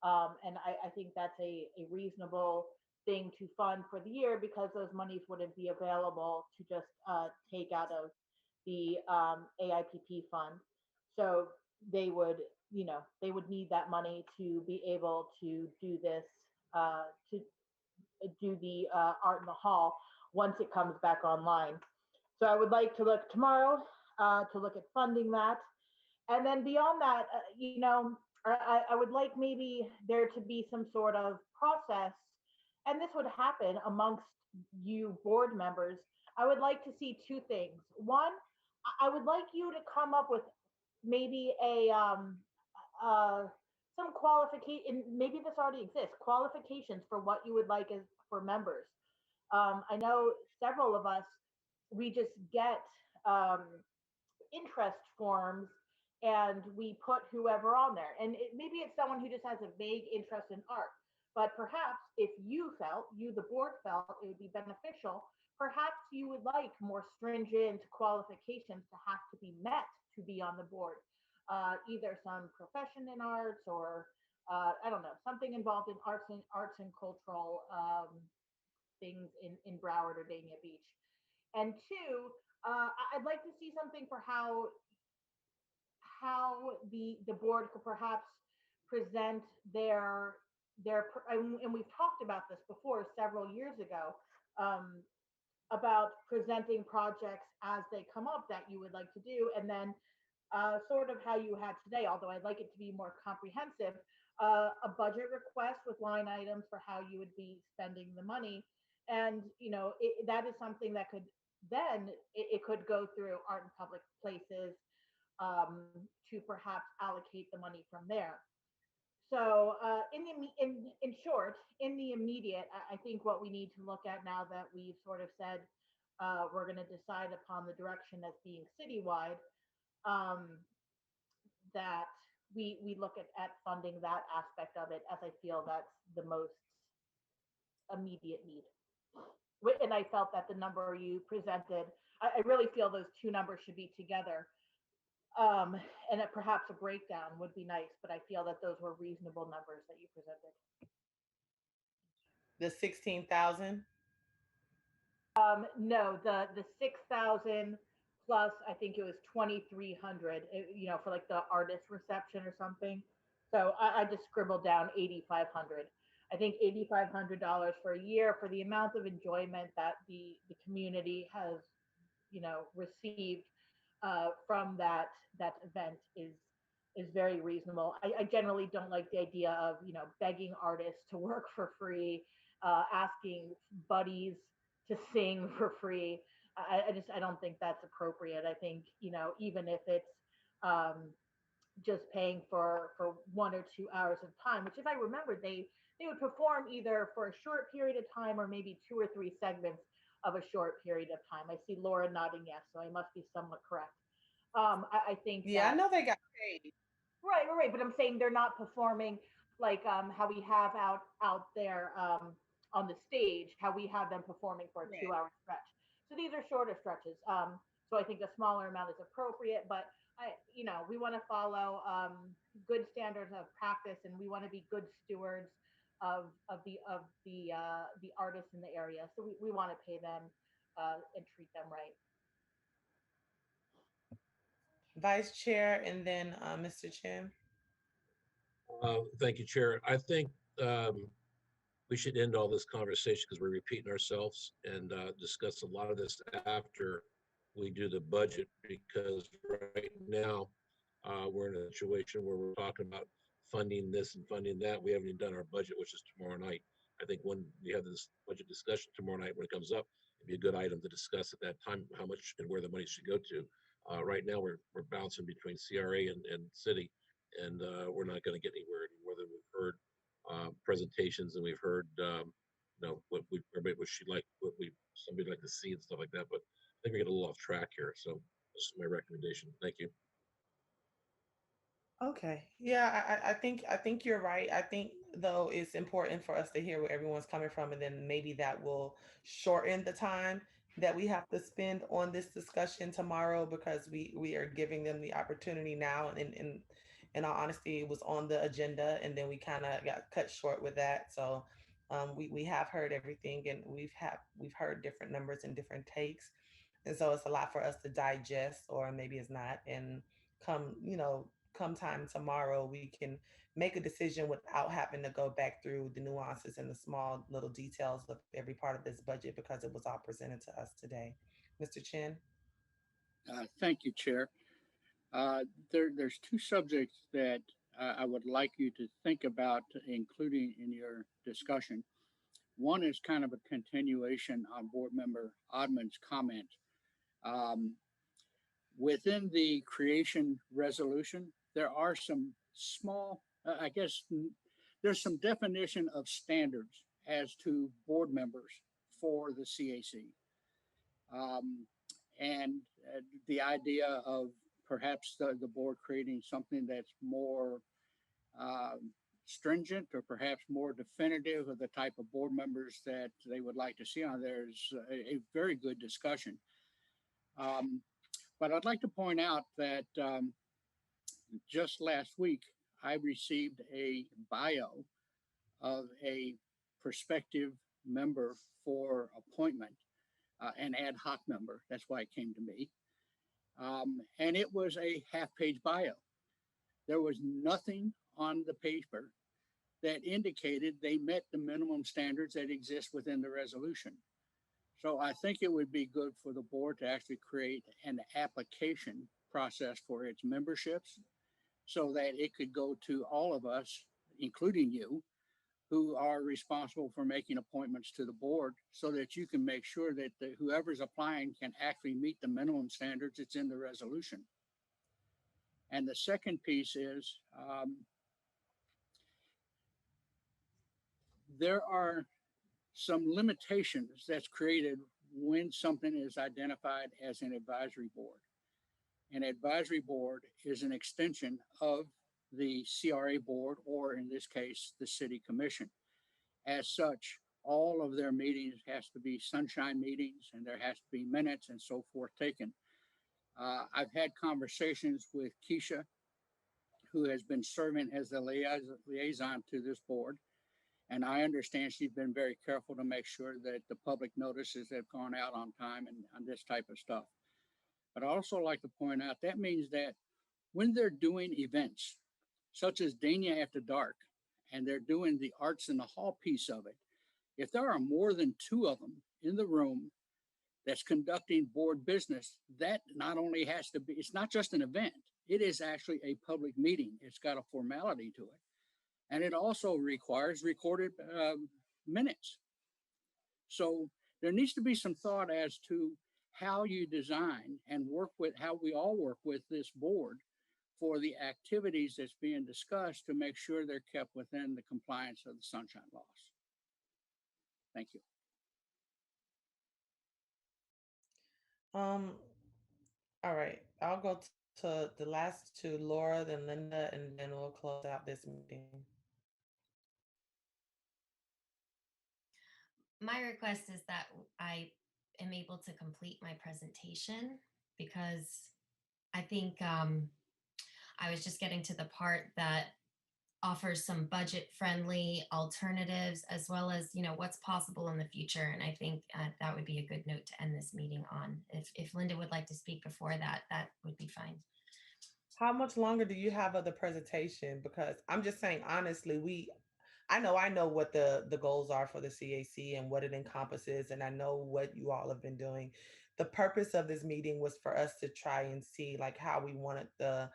And I think that's a reasonable thing to fund for the year because those monies wouldn't be available to just take out of the AIPP fund. So they would, you know, they would need that money to be able to do this, to do the art in the hall once it comes back online. So I would like to look tomorrow to look at funding that. And then beyond that, you know, I would like maybe there to be some sort of process, and this would happen amongst you board members. I would like to see two things. One, I would like you to come up with maybe uh, some qualification. Maybe this already exists. Qualifications for what you would like as for members. I know several of us. We just get interest forms and we put whoever on there. And maybe it's someone who just has a vague interest in art. But perhaps if the board felt it would be beneficial, perhaps you would like more stringent qualifications to have to be met to be on the board. Either some profession in arts or I don't know, something involved in arts and cultural things in Broward or Dania Beach. And two, I'd like to see something for how the board could perhaps present and we've talked about this before several years ago, um, about presenting projects as they come up that you would like to do, and then sort of how you had today, although I'd like it to be more comprehensive, a budget request with line items for how you would be spending the money. And, that is something that could then, it could go through art and public places to perhaps allocate the money from there. So, in short, in the immediate, I think what we need to look at now that we've sort of said we're going to decide upon the direction as being citywide, um, that we look at funding that aspect of it, as I feel that's the most immediate need. And I felt that the number you presented, I really feel those two numbers should be together. And that perhaps a breakdown would be nice, but I feel that those were reasonable numbers that you presented.
The 16,000.
No, the 6,000 plus I think it was 2,300. For like the artist reception or something. So I just scribbled down 8,500. I think $8,500 for a year for the amount of enjoyment that the community has, received from that event is very reasonable. I generally don't like the idea of begging artists to work for free, asking buddies to sing for free. I don't think that's appropriate. I think even if it's um, just paying for 1 or 2 hours of time, which if I remember they would perform either for a short period of time or maybe 2 or 3 segments of a short period of time. I see Laura nodding yes, so I must be somewhat correct. I think
Yeah, I
that
know they got paid.
right. But I'm saying they're not performing like how we have out there on the stage, how we have them performing for a
Right.
2 hour stretch. So these are shorter stretches. So I think a smaller amount is appropriate, but we want to follow good standards of practice, and we want to be good stewards of the artists in the area. So we want to pay them and treat them right.
Vice Chair and then Mr. Chin.
Thank you, Chair. I think we should end all this conversation because we're repeating ourselves and discuss a lot of this after we do the budget, because right now we're in a situation where we're talking about funding this and funding that. We haven't even done our budget, which is tomorrow night. I think when we have this budget discussion tomorrow night, when it comes up, it'd be a good item to discuss at that time how much and where the money should go to. Right now, we're bouncing between CRA and city, and we're not going to get anywhere. Whether we've heard presentations and we've heard what everybody what she like, what we somebody like to see and stuff like that, but I think we get a little off track here. So this is my recommendation. Thank you.
Okay. Yeah, I think you're right. I think though it's important for us to hear where everyone's coming from, and then maybe that will shorten the time that we have to spend on this discussion tomorrow, because we are giving them the opportunity now, and in all honesty, it was on the agenda and then we kind of got cut short with that. So we have heard everything, and we've heard different numbers and different takes. And so it's a lot for us to digest, or maybe it's not. And come, come time tomorrow, we can make a decision without having to go back through the nuances and the small little details of every part of this budget, because it was all presented to us today. Mr. Chin?
Thank you, Chair. There's two subjects that I would like you to think about including in your discussion. One is kind of a continuation on Board Member Odman's comment. Um, Within the creation resolution, there are some small, I guess, there's some definition of standards as to board members for the CAC. Um, and the idea of perhaps the board creating something that's more um, stringent or perhaps more definitive of the type of board members that they would like to see on there is a very good discussion. Um, but I'd like to point out that just last week, I received a bio of a prospective member for appointment, an ad hoc member. That's why it came to me. And it was a half-page bio. There was nothing on the paper that indicated they met the minimum standards that exist within the resolution. So I think it would be good for the board to actually create an application process for its memberships so that it could go to all of us, including you, who are responsible for making appointments to the board so that you can make sure that whoever's applying can actually meet the minimum standards that's in the resolution. And the second piece is there are some limitations that's created when something is identified as an advisory board. An advisory board is an extension of the CRA board, or in this case, the city commission. As such, all of their meetings has to be sunshine meetings and there has to be minutes and so forth taken. I've had conversations with Keisha, who has been serving as the liaison to this board. And I understand she's been very careful to make sure that the public notices have gone out on time and on this type of stuff. But I also like to point out that means that when they're doing events, such as Dania After Dark, and they're doing the arts in the hall piece of it, if there are more than two of them in the room that's conducting board business, that not only has to be, it's not just an event, it is actually a public meeting. It's got a formality to it. And it also requires recorded minutes. So there needs to be some thought as to how you design and work with, how we all work with this board for the activities that's being discussed to make sure they're kept within the compliance of the sunshine laws. Thank you.
All right, I'll go to the last two, Laura, then Linda, and then we'll close out this meeting.
My request is that I am able to complete my presentation because I think I was just getting to the part that offers some budget friendly alternatives as well as, you know, what's possible in the future. And I think that would be a good note to end this meeting on. If Linda would like to speak before that, that would be fine.
How much longer do you have of the presentation? Because I'm just saying, honestly, I know what the goals are for the CAC and what it encompasses, and I know what you all have been doing. The purpose of this meeting was for us to try and see like how we wanted the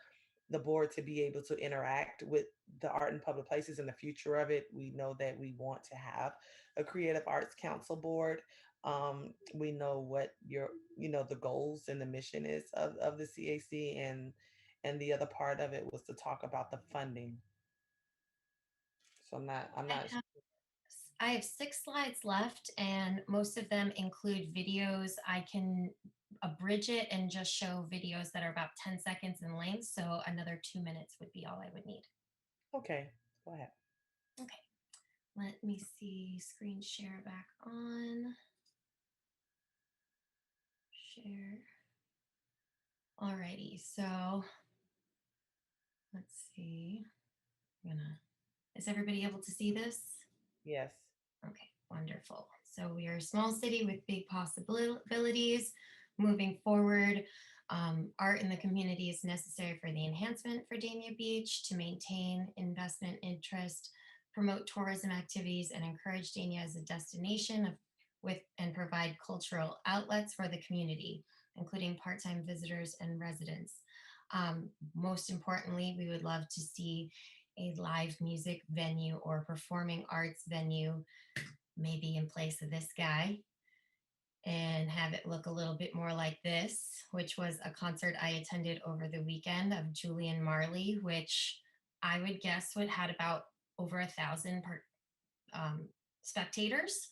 board to be able to interact with the art and public places in the future of it. We know that we want to have a creative arts council board. We know what the goals and the mission is of the CAC, and the other part of it was to talk about the funding. So I'm not
I have 6 slides left, and most of them include videos. I can abridge it and just show videos that are about 10 seconds in length. So another 2 minutes would be all I would need.
Okay, go ahead.
Okay, let me see, screen share back on. Share. Alrighty, so let's see. Is everybody able to see this?
Yes.
Okay, wonderful. So we are a small city with big possibilities. Moving forward, art in the community is necessary for the enhancement for Dania Beach, to maintain investment interest, promote tourism activities, and encourage Dania as a destination and provide cultural outlets for the community, including part-time visitors and residents. Most importantly, we would love to see a live music venue or performing arts venue, maybe in place of this guy. and have it look a little bit more like this, which was a concert I attended over the weekend of Julian Marley, which I would guess would had about over 1,000 spectators.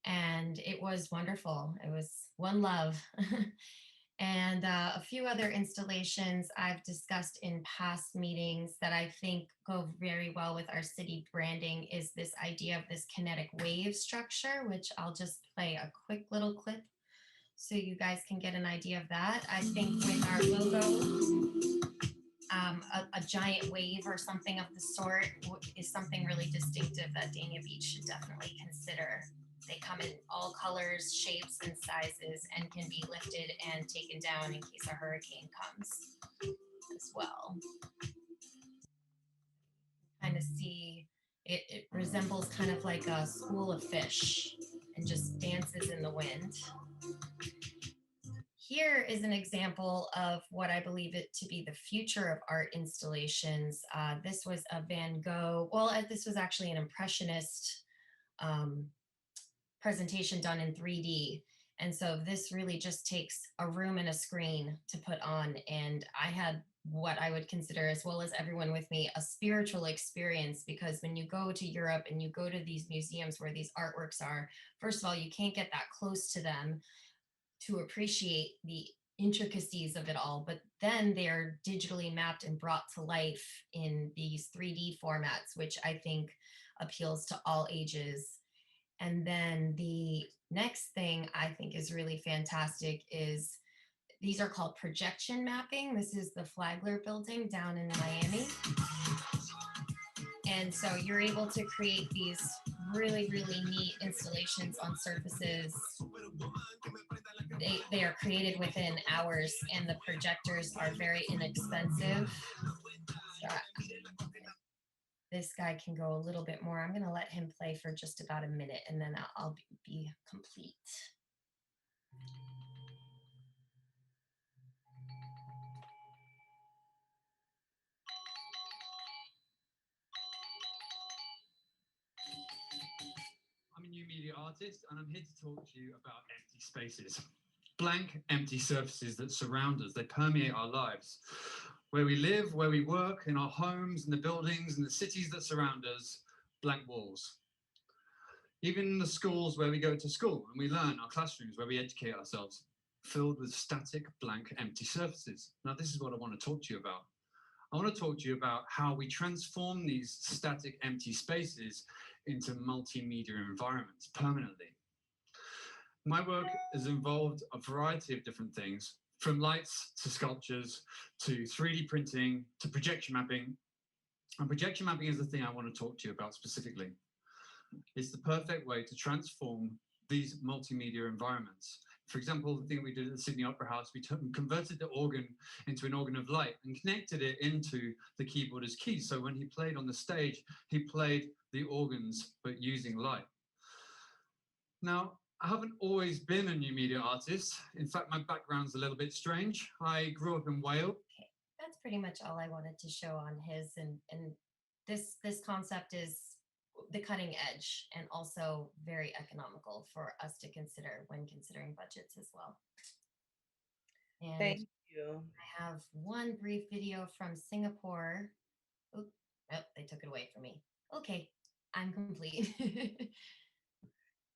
And it was wonderful. It was one love. And a few other installations I've discussed in past meetings that I think go very well with our city branding is this idea of this kinetic wave structure, which I'll just play a quick little clip so you guys can get an idea of that. I think with our logo, a giant wave or something of the sort is something really distinctive that Dania Beach should definitely consider. They come in all colors, shapes, and sizes and can be lifted and taken down in case a hurricane comes as well. Kind of see, it resembles kind of like a school of fish and just dances in the wind. Here is an example of what I believe it to be the future of art installations. This was a Van Gogh, well, this was actually an Impressionist presentation done in 3D. And so this really just takes a room and a screen to put on. And I had what I would consider, as well as everyone with me, a spiritual experience, because when you go to Europe and you go to these museums where these artworks are, first of all, you can't get that close to them to appreciate the intricacies of it all, but then they're digitally mapped and brought to life in these 3D formats, which I think appeals to all ages. And then the next thing I think is really fantastic is these are called projection mapping. This is the Flagler building down in Miami. And so you're able to create these really, really neat installations on surfaces. They are created within hours, and the projectors are very inexpensive. So this guy can go a little bit more. I'm going to let him play for just about a minute, and then I'll be complete.
I'm a new media artist, and I'm here to talk to you about empty spaces. Blank, empty surfaces that surround us, they permeate our lives. Where we live, where we work, in our homes, in the buildings, in the cities that surround us, blank walls. Even in the schools where we go to school and we learn, our classrooms where we educate ourselves, filled with static, blank, empty surfaces. Now, this is what I want to talk to you about. I want to talk to you about how we transform these static, empty spaces into multimedia environments permanently. My work has involved a variety of different things, from lights to sculptures to 3D printing to projection mapping. And projection mapping is the thing I want to talk to you about specifically. It's the perfect way to transform these multimedia environments. For example, the thing we did at the Sydney Opera House, we converted the organ into an organ of light and connected it into the keyboard as keys. So when he played on the stage, he played the organs, but using light. Now, I haven't always been a new media artist. In fact, my background's a little bit strange. I grew up in Wales.
Okay, that's pretty much all I wanted to show on his. And this concept is the cutting edge and also very economical for us to consider when considering budgets as well. And
Thank you.
I have one brief video from Singapore. Oh, they took it away from me. Okay, I'm complete.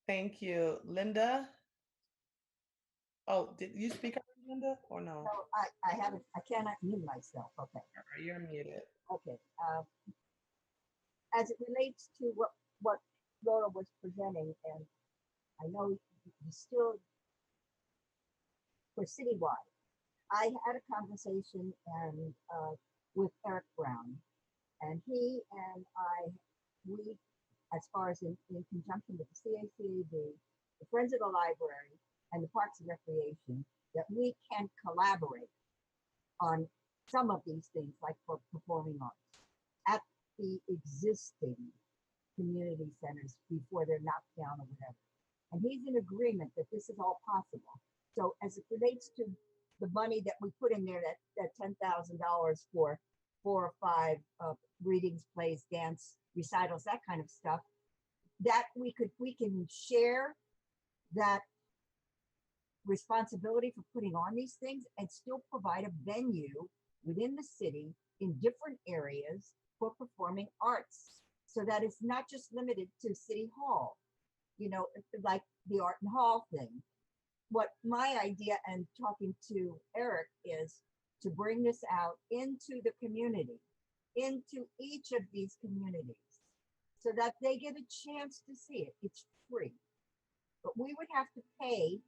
Thank you. Linda? Oh, did you speak already, Linda, or no?
No, I haven't, I cannot mute myself. Okay.
All right, you're muted.
Okay. As it relates to what Laura was presenting, and I know you still, for citywide, I had a conversation and with Eric Brown, and he and we, as far as in conjunction with the CAC, the Friends of the Library, and the Parks and Recreation, that we can collaborate on some of these things, like for performing arts, at the existing community centers before they're knocked down or whatever. And he's in agreement that this is all possible. So as it relates to the money that we put in there, that $10,000 for 4 or 5 readings, plays, dance, recitals, that kind of stuff, that we can share that responsibility for putting on these things and still provide a venue within the city in different areas for performing arts so that it's not just limited to City Hall, you know, like the Art and Hall thing. What my idea and talking to Eric is to bring this out into the community, into each of these communities, so that they get a chance to see it. It's free. But we would have to pay,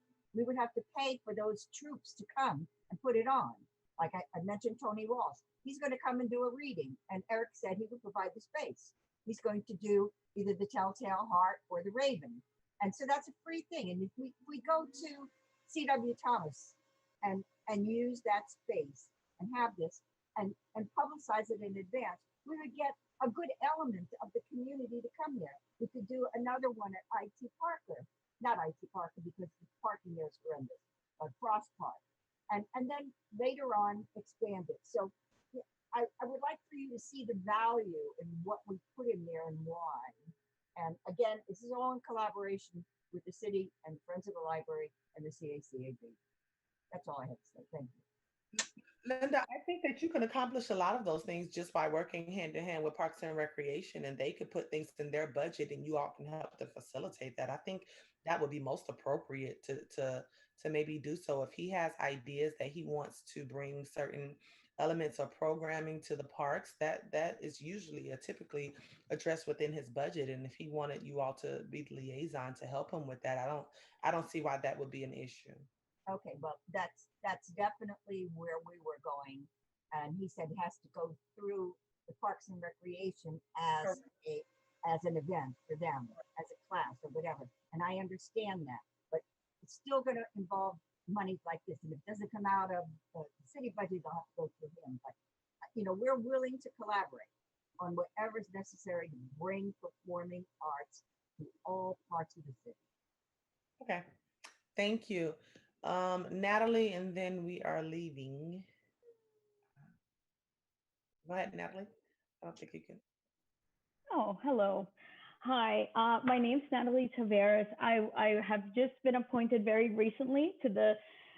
for those troops to come and put it on. Like I mentioned Tony Ross. He's going to come and do a reading. And Eric said he would provide the space. He's going to do either the Telltale Heart or the Raven. And so that's a free thing. And if we go to C.W. Thomas and use that space and have this and publicize it in advance, we would get a good element of the community to come there. We could do another one at IT Parker, not IT Parker because the parking there is horrendous, but Frost Park. And then later on expand it. So I would like for you to see the value in what we put in there and why. And again, this is all in collaboration with the city and Friends of the Library and the CACAB. That's all I have to say. Thank you.
Linda, I think that you can accomplish a lot of those things just by working hand in hand with Parks and Recreation, and they could put things in their budget and you all can help to facilitate that. I think that would be most appropriate to maybe do so. If he has ideas that he wants to bring certain elements of programming to the parks, that is usually typically addressed within his budget. And if he wanted you all to be the liaison to help him with that, I don't see why that would be an issue.
Okay, well, that's definitely where we were going. And he said it has to go through the Parks and Recreation as an event for them, as a class or whatever. And I understand that, but it's still going to involve money like this. And if it doesn't come out of the city budget, they'll have to go through him. But, you know, we're willing to collaborate on whatever is necessary to bring performing arts to all parts of the city.
Okay, thank you. Natalie, and then we are leaving. Go ahead, Natalie. I don't think you can.
Oh, hello. Hi, my name's Natalie Taveras. I have just been appointed very recently to the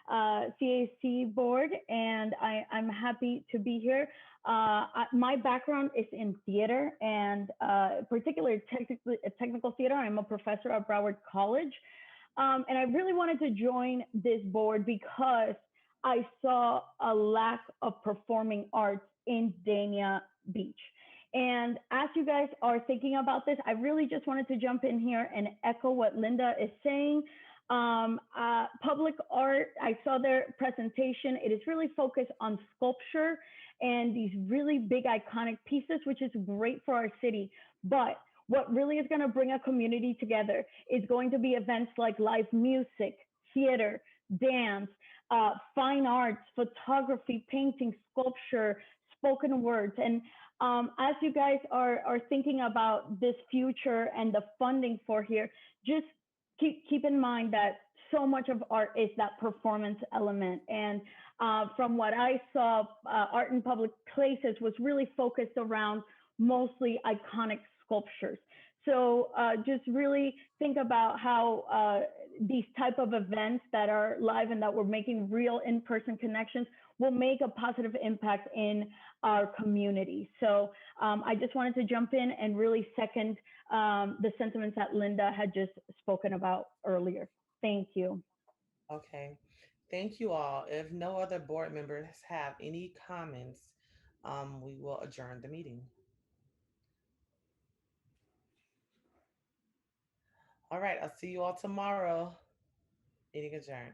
CAC board, and I'm happy to be here. My background is in theater, and particularly technical theater. I'm a professor at Broward College. And I really wanted to join this board because I saw a lack of performing arts in Dania Beach. And as you guys are thinking about this, I really just wanted to jump in here and echo what Linda is saying. Public art, I saw their presentation. It is really focused on sculpture and these really big iconic pieces, which is great for our city. But what really is going to bring a community together is going to be events like live music, theater, dance, fine arts, photography, painting, sculpture, spoken words. And as you guys are thinking about this future and the funding for here, just keep in mind that so much of art is that performance element. And from what I saw, art in public places was really focused around mostly iconic sculptures. So just really think about how these type of events that are live and that we're making real in-person connections will make a positive impact in our community. So I just wanted to jump in and really second the sentiments that Linda had just spoken about earlier. Thank you.
Okay, thank you all. If no other board members have any comments, we will adjourn the meeting. All right, I'll see you all tomorrow. Meeting adjourned.